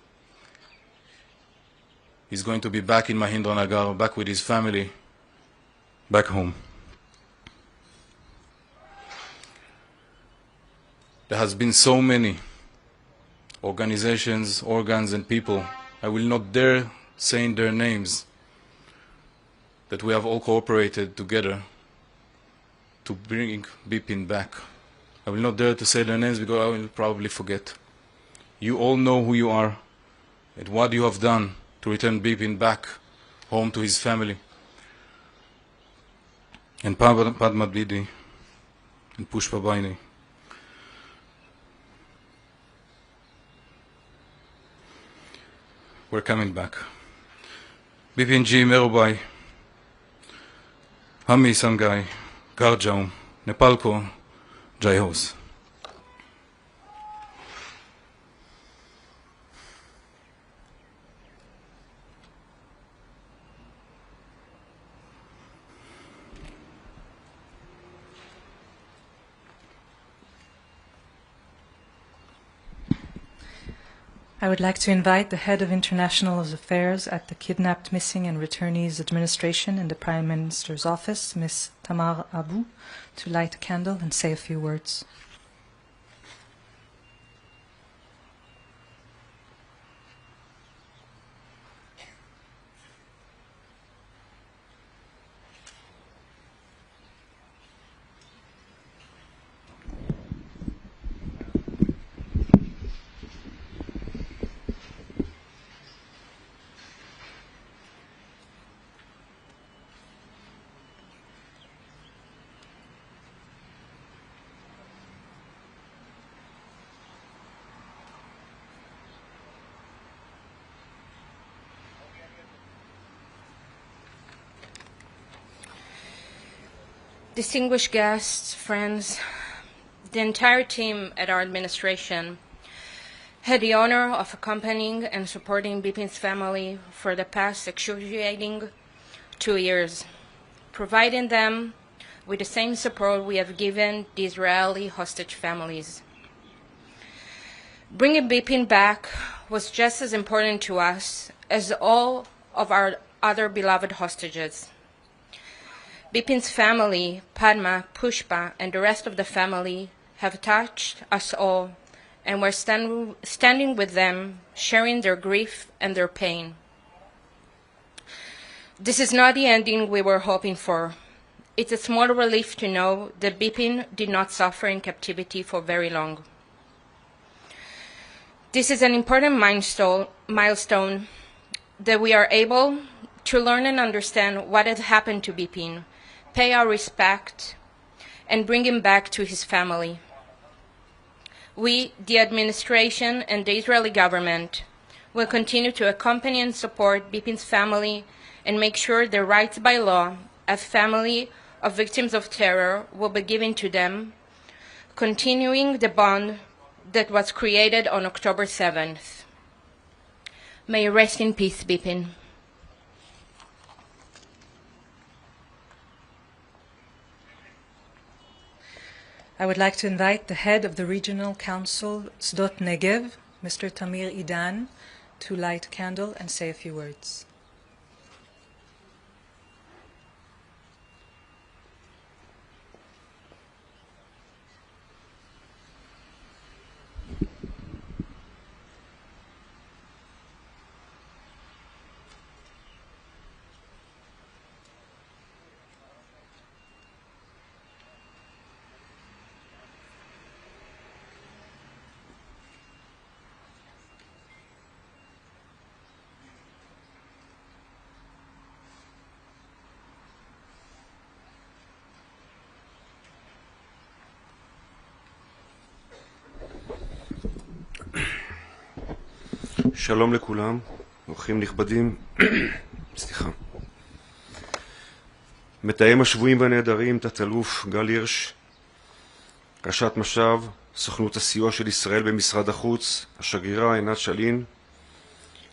he's going to be back in Mahindra, back with his family, back home. There has been so many organizations, organs, and people, I will not dare say their names, that we have all cooperated together to bring Bipin back. I will not dare to say their names because I will probably forget. You all know who you are and what you have done to return Bipin back home to his family. And Padma Bidi and Pushpa Baini. We're coming back. Bipin Ji Merubai, Hami Sangai, Garjaum, Nepalko, Jai Hos. I would like to invite the head of International Affairs at the Kidnapped, Missing and Returnees Administration in the Prime Minister's office, Ms. Tamar Abu, to light a candle and say a few words. Distinguished guests, friends, the entire team at our administration had the honor of accompanying and supporting Bipin's family for the past excruciating 2 years, providing them with the same support we have given the Israeli hostage families. Bringing Bipin back was just as important to us as all of our other beloved hostages. Bipin's family, Padma, Pushpa, and the rest of the family have touched us all, and we're standing with them, sharing their grief and their pain. This is not the ending we were hoping for. It's a small relief to know that Bipin did not suffer in captivity for very long. This is an important milestone that we are able to learn and understand what had happened to Bipin, pay our respect, and bring him back to his family. We, the administration and the Israeli government, will continue to accompany and support Bipin's family and make sure their rights by law as family of victims of terror will be given to them, continuing the bond that was created on October 7th. May you rest in peace, Bipin. I would like to invite the head of the Regional Council, Sdot Negev, Mr. Tamir Idan, to light a candle and say a few words. שלום לכולם, אורחים נכבדים, סליחה. מתאם השבויים והנעדרים, תת-אלוף גל הירש, ראשת מש"ב, סוכנות הסיוע של ישראל במשרד החוץ, השגרירה עינת שלין,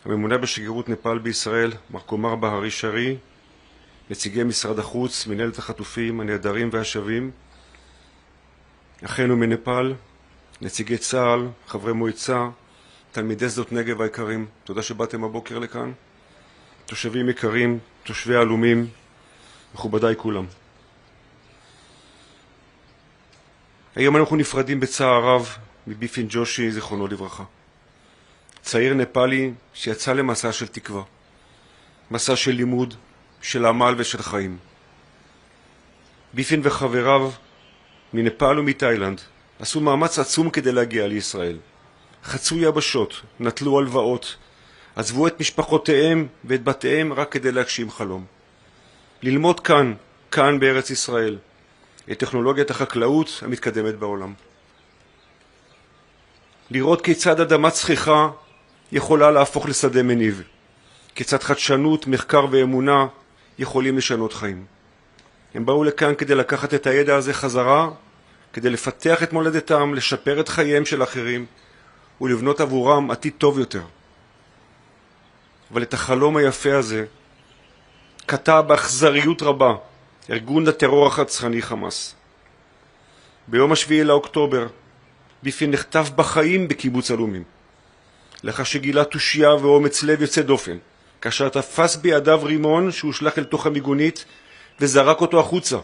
הממונה בשגרירות נפאל בישראל, מר קומר בהרי שרי, נציגי משרד החוץ, מנהלת החטופים, הנעדרים והשבים, אחינו מנפאל, נציגי צה"ל, חברי מועצה, תלמידי שדות נגב היקרים, תודה שבאתם הבוקר לכאן, תושבים יקרים, תושבי העלומים, מכובדיי כולם. היום אנחנו נפרדים בצער רב מביפין ג'ושי, זיכרונו לברכה. צעיר נפאלי שיצא למסע של תקווה, מסע של לימוד, של עמל ושל חיים. ביפין וחבריו מנפאל ומתאילנד עשו מאמץ עצום כדי להגיע לישראל. חצו יבשות, נטלו הלוואות, עזבו את משפחותיהם ואת בתיהם רק כדי להגשים חלום. ללמוד כאן בארץ ישראל, את טכנולוגיית החקלאות המתקדמת בעולם. לראות כיצד אדמה צחיחה יכולה להפוך לשדה מניב, כיצד חדשנות, מחקר ואמונה יכולים לשנות חיים. הם באו לכאן כדי לקחת את הידע הזה חזרה, כדי לפתח את מולדתם, לשפר את חייהם של אחרים ולבנות עבורם עתיד טוב יותר. אבל את החלום היפה הזה קטע באכזריות רבה ארגון הטרור החצרני חמאס. ביום השביעי לאוקטובר ביפין נחטף בחיים בקיבוץ אלומים, לאחר שגילה תושייה ואומץ לב יוצא דופן, כאשר תפס בידיו רימון שהושלך אל תוך המיגונית וזרק אותו החוצה,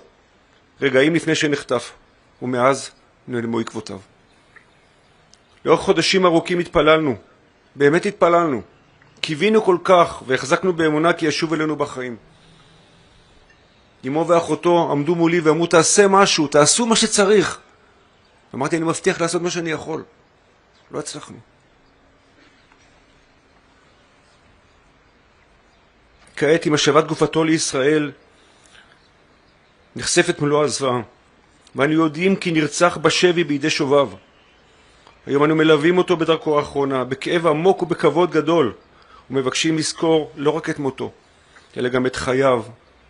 רגעים לפני שנחטף, ומאז נעלמו עקבותיו. לאורך חודשים ארוכים התפללנו, באמת התפללנו, קיווינו כל כך והחזקנו באמונה כי ישוב אלינו בחיים. אמו ואחותו עמדו מולי ואמרו, תעשה משהו, תעשו מה שצריך. אמרתי, אני מבטיח לעשות מה שאני יכול. לא הצלחנו. כעת עם השבת גופתו לישראל נחשפת מלוא הזוועה, ואנו יודעים כי נרצח בשבי בידי שוביו. היום אנו מלווים אותו בדרכו האחרונה, בכאב עמוק ובכבוד גדול, ומבקשים לזכור לא רק את מותו, אלא גם את חייו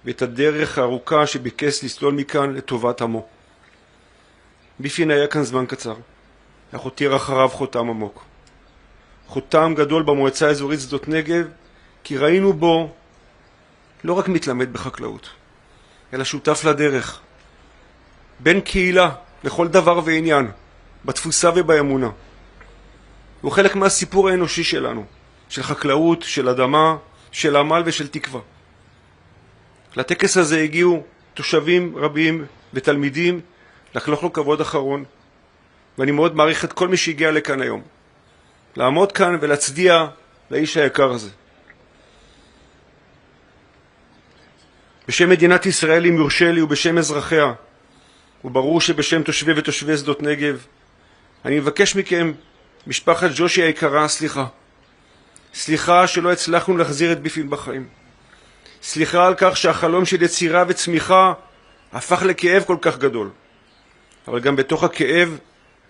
ואת הדרך הארוכה שביקש לסלול מכאן לטובת עמו. ביפין היה כאן זמן קצר, אך הותיר אחריו חותם עמוק. חותם גדול במועצה האזורית שדות נגב, כי ראינו בו לא רק מתלמד בחקלאות, אלא שותף לדרך, בן קהילה לכל דבר ועניין, בתפוסה ובאמונה. הוא חלק מהסיפור האנושי שלנו, של חקלאות, של אדמה, של עמל ושל תקווה. לטקס הזה הגיעו תושבים רבים ותלמידים לחלוק לו כבוד אחרון, ואני מאוד מעריך את כל מי שהגיע לכאן היום, לעמוד כאן ולהצדיע לאיש היקר הזה. בשם מדינת ישראל, אם יורשה לי, ובשם אזרחיה, וברור שבשם תושבי ותושבי שדות נגב, אני מבקש מכם, משפחת ג'ושי היקרה, סליחה. סליחה שלא הצלחנו להחזיר את ביפין בחיים. סליחה על כך שהחלום של יצירה וצמיחה הפך לכאב כל כך גדול. אבל גם בתוך הכאב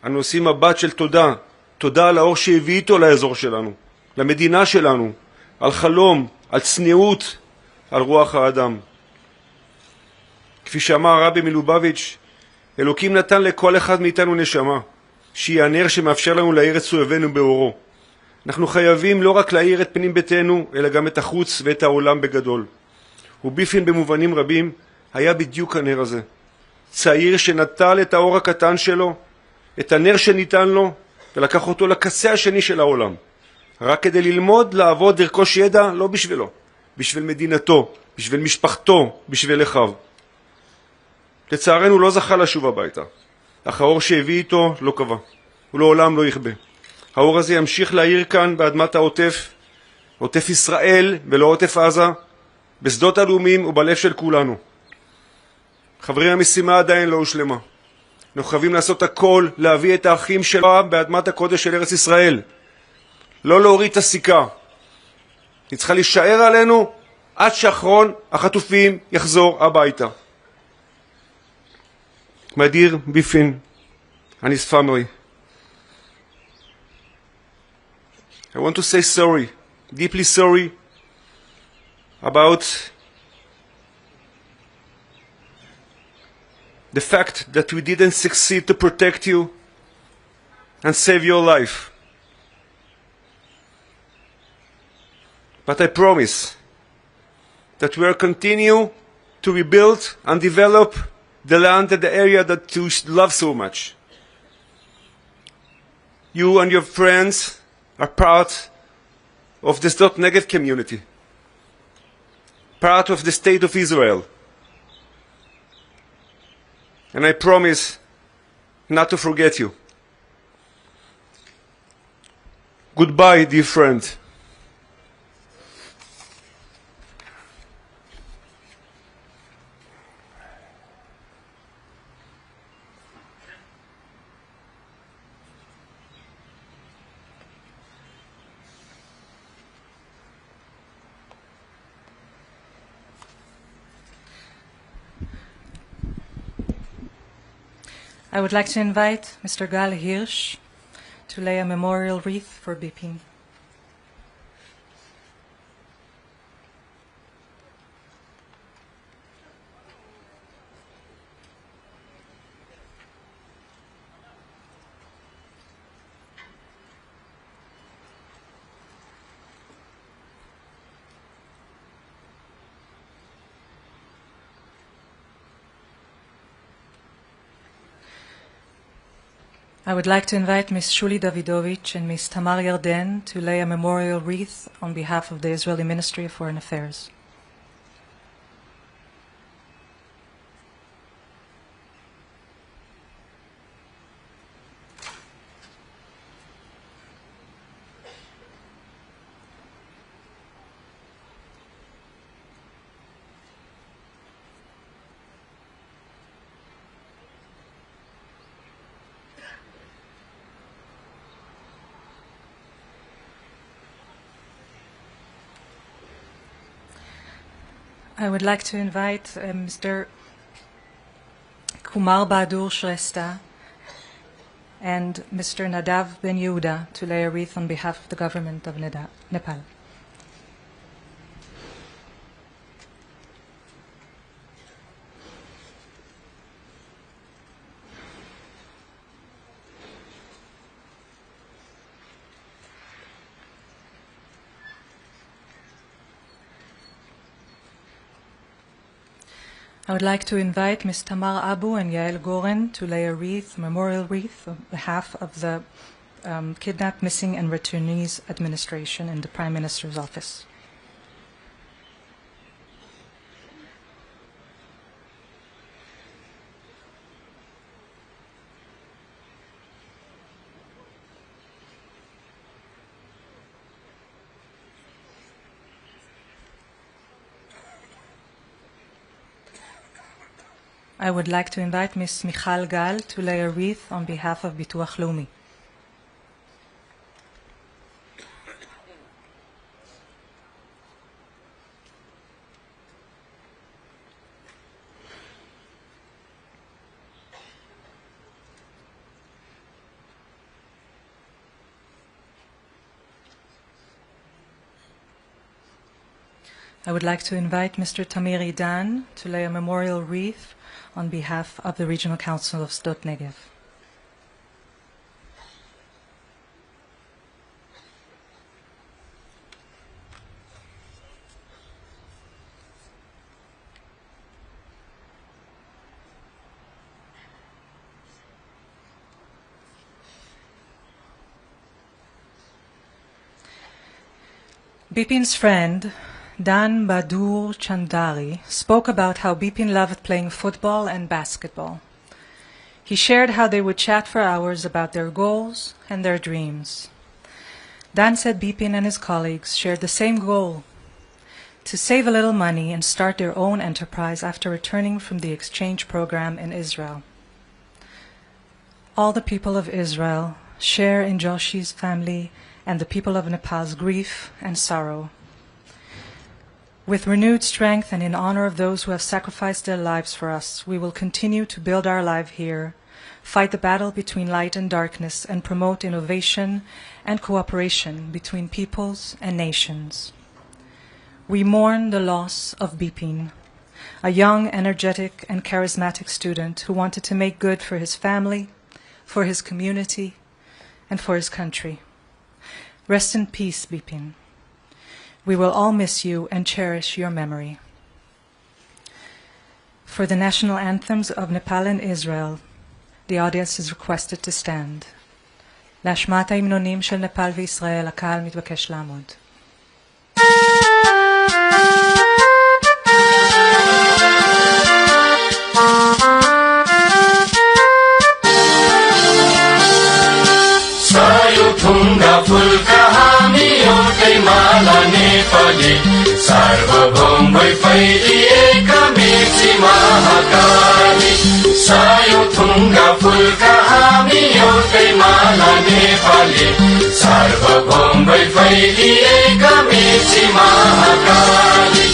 אנו עושים מבט של תודה. תודה על האור שהביא איתו לאזור שלנו, למדינה שלנו, על חלום, על צניעות, על רוח האדם. כפי שאמר הרבי מלובביץ', אלוקים נתן לכל אחד מאיתנו נשמה, שהיא הנר שמאפשר לנו להאיר את סובבנו באורו. אנחנו חייבים לא רק להאיר את פנים ביתנו, אלא גם את החוץ ואת העולם בגדול. וביפין במובנים רבים היה בדיוק הנר הזה. צעיר שנטל את האור הקטן שלו, את הנר שניתן לו, ולקח אותו לקצה השני של העולם. רק כדי ללמוד, לעבוד, לרכוש ידע, לא בשבילו, בשביל מדינתו, בשביל משפחתו, בשביל אחיו. לצערנו לא זכה לשוב הביתה, אך האור שהביא איתו לא קבע, ולעולם לא יכבה. האור הזה ימשיך להאיר כאן באדמת העוטף, עוטף ישראל ולא עוטף עזה, בשדות הלאומים ובלב של כולנו. חברי, המשימה עדיין לא הושלמה. אנחנו חייבים לעשות הכל להביא את האחים שלנו באדמת הקודש של ארץ ישראל. לא להוריד את הסיכה. היא צריכה להישאר עלינו עד שאחרון החטופים יחזור הביתה. My dear Bipin and his family, I want to say sorry, deeply sorry about the fact that we didn't succeed to protect you and save your life. But I promise that we will continue to rebuild and develop the land and the area that you love so much. You and your friends are part of the Sdot Negev community, part of the State of Israel. And I promise not to forget you. Goodbye, dear friend. I would like to invite Mr. Gal Hirsch to lay a memorial wreath for Bipin. I would like to invite Ms. Shuli Davidovich and Ms. Tamar Yarden to lay a memorial wreath on behalf of the Israeli Ministry of Foreign Affairs. I would like to invite Mr. Kumar Bahadur Shrestha and Mr. Nadav Ben Yehuda to lay a wreath on behalf of the government of Nepal. I would like to invite Ms. Tamar Abu and Yael Goren to lay a wreath, memorial wreath, on behalf of the Kidnapped, Missing and Returnees Administration in the Prime Minister's office. I would like to invite Ms. Michal Gal to lay a wreath on behalf of Bituach Leumi. I would like to invite Mr. Tamir Idan to lay a memorial wreath on behalf of the Regional Council of Sdot Negev. Bipin's friend, Dan Bahadur Chandari, spoke about how Bipin loved playing football and basketball. He shared how they would chat for hours about their goals and their dreams. Dan said Bipin and his colleagues shared the same goal, to save a little money and start their own enterprise after returning from the exchange program in Israel. All the people of Israel share in Joshi's family and the people of Nepal's grief and sorrow. With renewed strength and in honor of those who have sacrificed their lives for us, we will continue to build our life here, fight the battle between light and darkness, and promote innovation and cooperation between peoples and nations. We mourn the loss of Bipin, a young, energetic, and charismatic student who wanted to make good for his family, for his community, and for his country. Rest in peace, Bipin. We will all miss you and cherish your memory. For the national anthems of Nepal and Israel, the audience is requested to stand. להשמעת ההמנונים של נפאל וישראל, הקהל מתבקש לעמוד. Sayuthunga fulka हामी एउटै माला नेपाली सार्वभौमै फैलिएका मेची महाकाली सायुथुङ्गा फुलका हामी एउटै माला नेपाली सार्वभौमै फैलिएका मेची महाकाली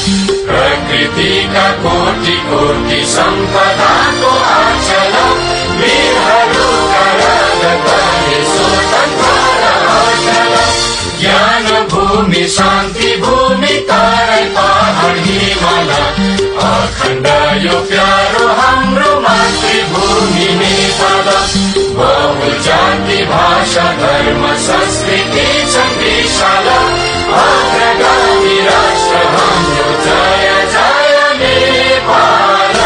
प्रकृतिका कोटि कोटि सम्पदाको आचल वीरहरूका राज गरे स्वतन्त्र अचल ज्ञान भूमि शान्ति भूमि तराई पहाड हिमाल अखण्ड यो प्यारो हाम्रो मातृभूमि नेपाल बहु जाति भाषा धर्म संस्कृति छन् विशाल अग्रगामी राष्ट्र हाम्रो जय जय Nepal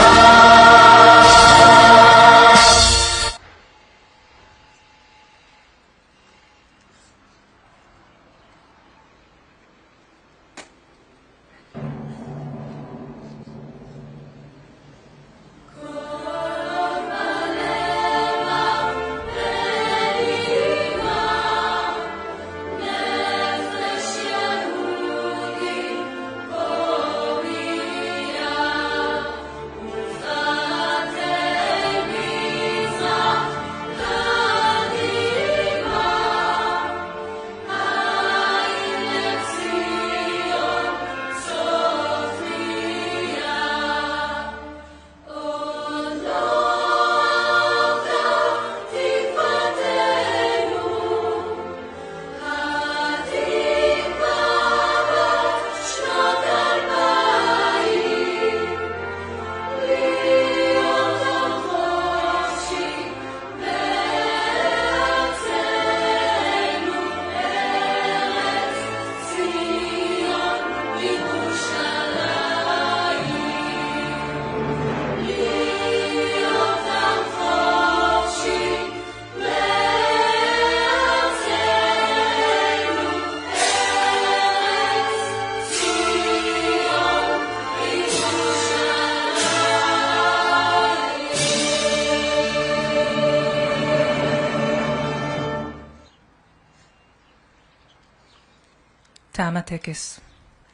תם הטקס.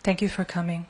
Thank you for coming.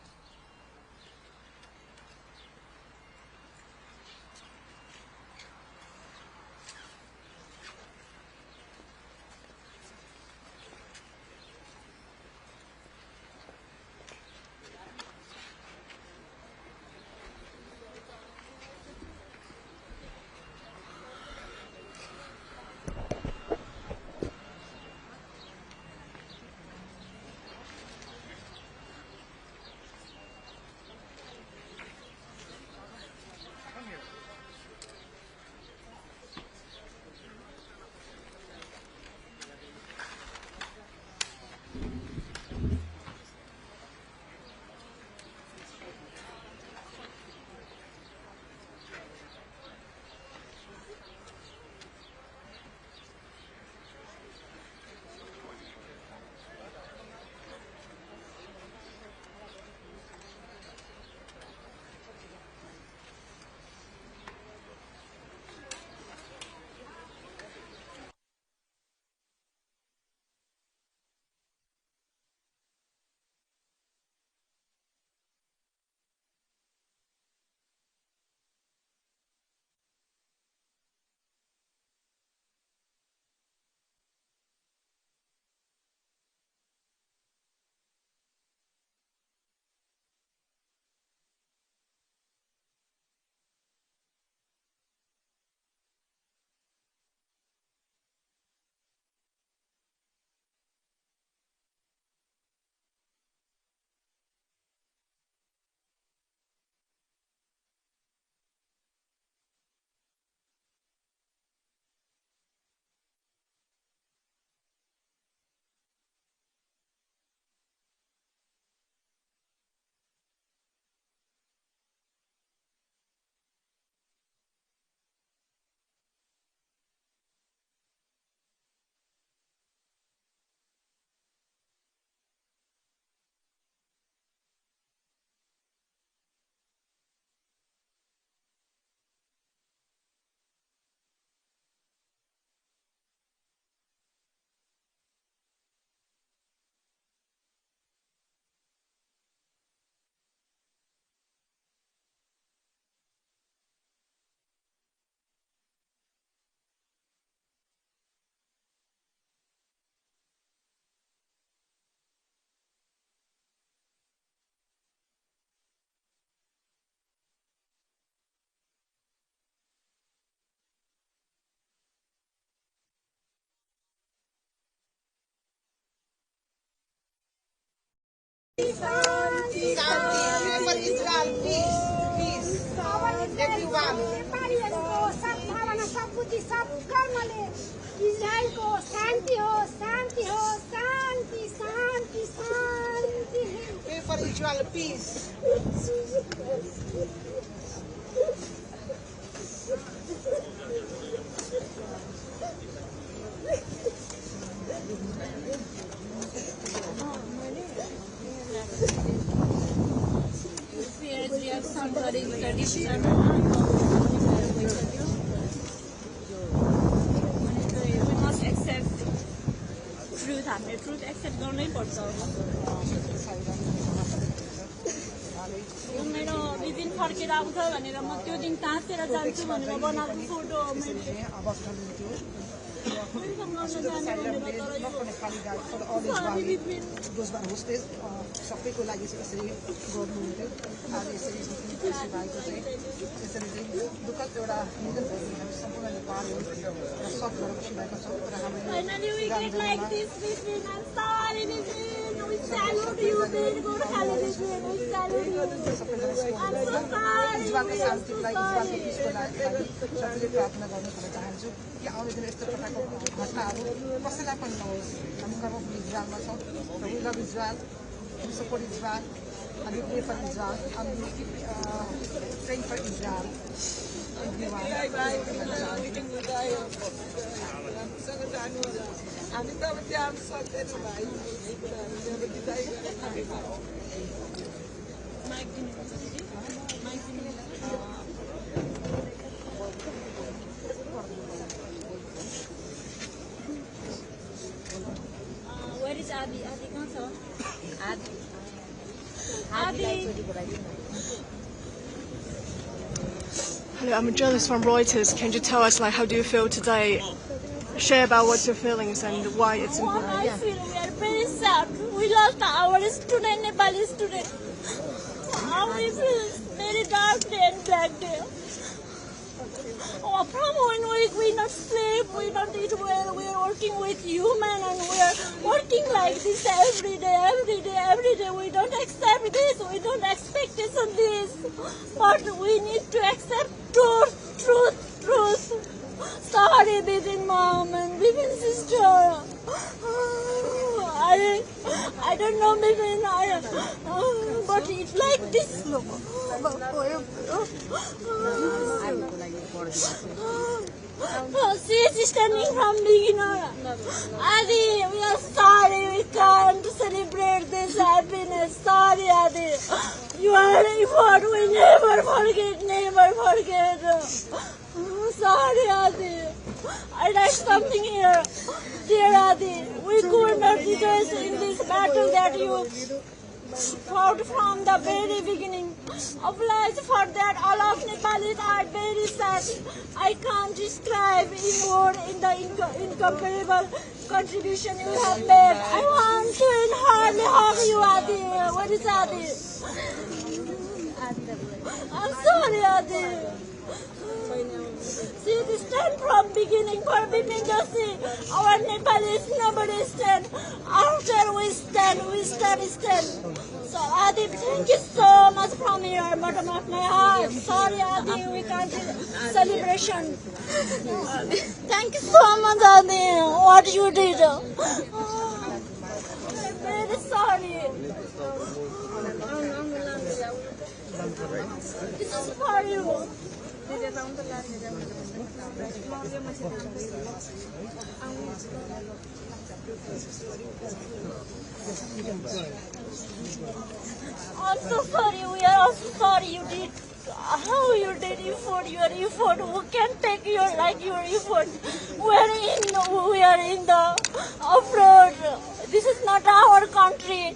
Pray for Israel, peace, peace. Everyone. इजरायलको शान्ति हो शान्ति हो शान्ति शान्ति शान्ति Pray for Israel, peace. Truth accept गर्नै पर्छ मेरो बिपिन फर्केर आउँछ भनेर म त्यो दिन टाँसेर जान्छु भनेर बनाएको फोटो सबैको लागि चाहिँ यसरी गर्नुहुन्थ्यो आज यसरी खुसी भएको चाहिँ यसरी चाहिँ दुःखद एउटा निधन भएको हामी सम्पूर्ण नेपाली र सबैहरू खुसी भएको छौँ र इजरायलको शान्तिलाई इजरायलको पिसको लागि सबैले प्रार्थना गर्नु भन्न चाहन्छु कि आउने दिन यस्तो प्रकारको घटनाहरू कसैलाई पनि नहोस् हामी कर्मफुल इजरायलमा छौँ र we love Israel we support Israel and we pray for Israel and we keep praying for Israel. Where is Adi? Adi कहाँ छ? Adi. Hello, I'm a journalist from Reuters. Can you tell us, how do you feel today? Share about what's your feelings and why it's important. I feel we are very sad. We lost our student, Nepali student. We feel very dark day and black day. From 1 week we not sleep, we don't eat well, we are working with human and we are working like this every day. We don't accept this, we don't expect this and this. But we need to accept truth. Sorry, Bipin mom and Bipin sister. I don't know, Bipin, but it's like this. She is standing from beginner. Adi, we are sorry, we can't celebrate this happiness. Sorry, Adi. Your effort we never forget. Sorry, Adi. I write something here. Dear Adi, we could not rejoice in this battle that you fought from the very beginning of life. For that, all of Nepalis are very sad. I can't describe in words in the incomparable contribution you have made. I want to hardly hug you, Adi. Where is Adi? I'm sorry, Adi. See, we stand from beginning for Bipin Joshi. Our Nepalese nobody stand. After we stand. So Adi, thank you so much from your bottom of my heart. Sorry, Adi, we can't do celebration. Thank you so much, Adi, what you did. I'm very sorry. This is for you. I'm so sorry. We are also sorry you did. How you did your effort. Who can take your effort? We are in the off-road. This is not our country.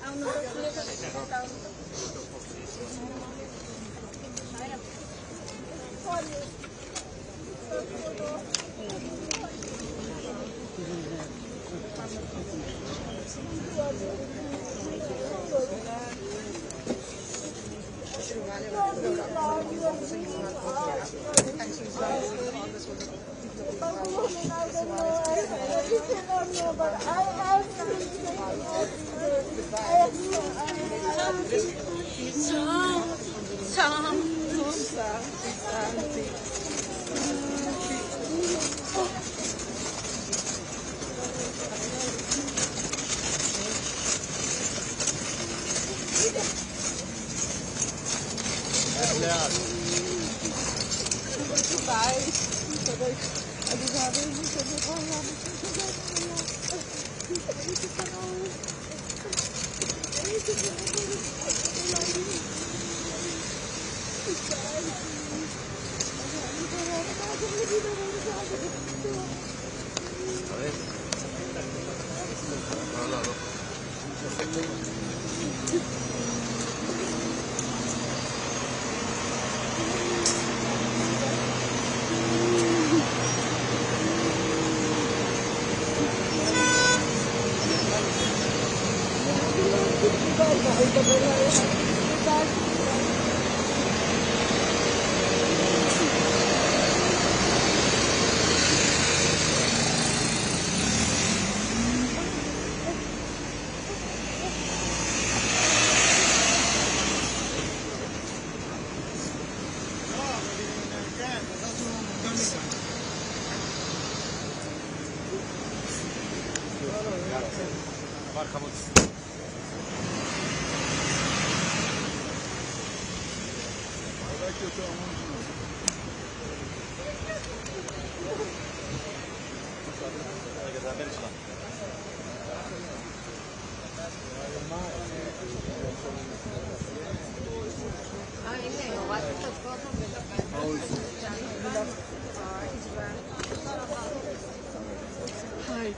Hi.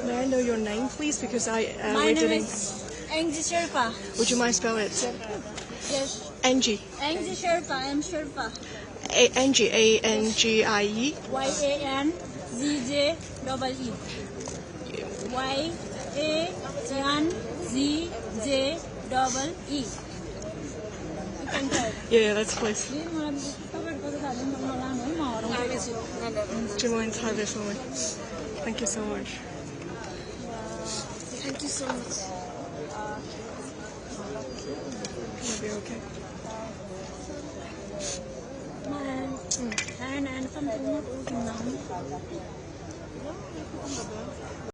May I know your name, please? Because My we name didn't. is Angie Sherpa. Would you mind spell it? Yes. Angie. Angie Sherpa. I'm Sherpa. Angie. Angie. YANZJEE. YANZJEE. You can try. Yeah, let's please. Do you mind type this for me? Thank you so much. Thank you so much. Will be okay. And something not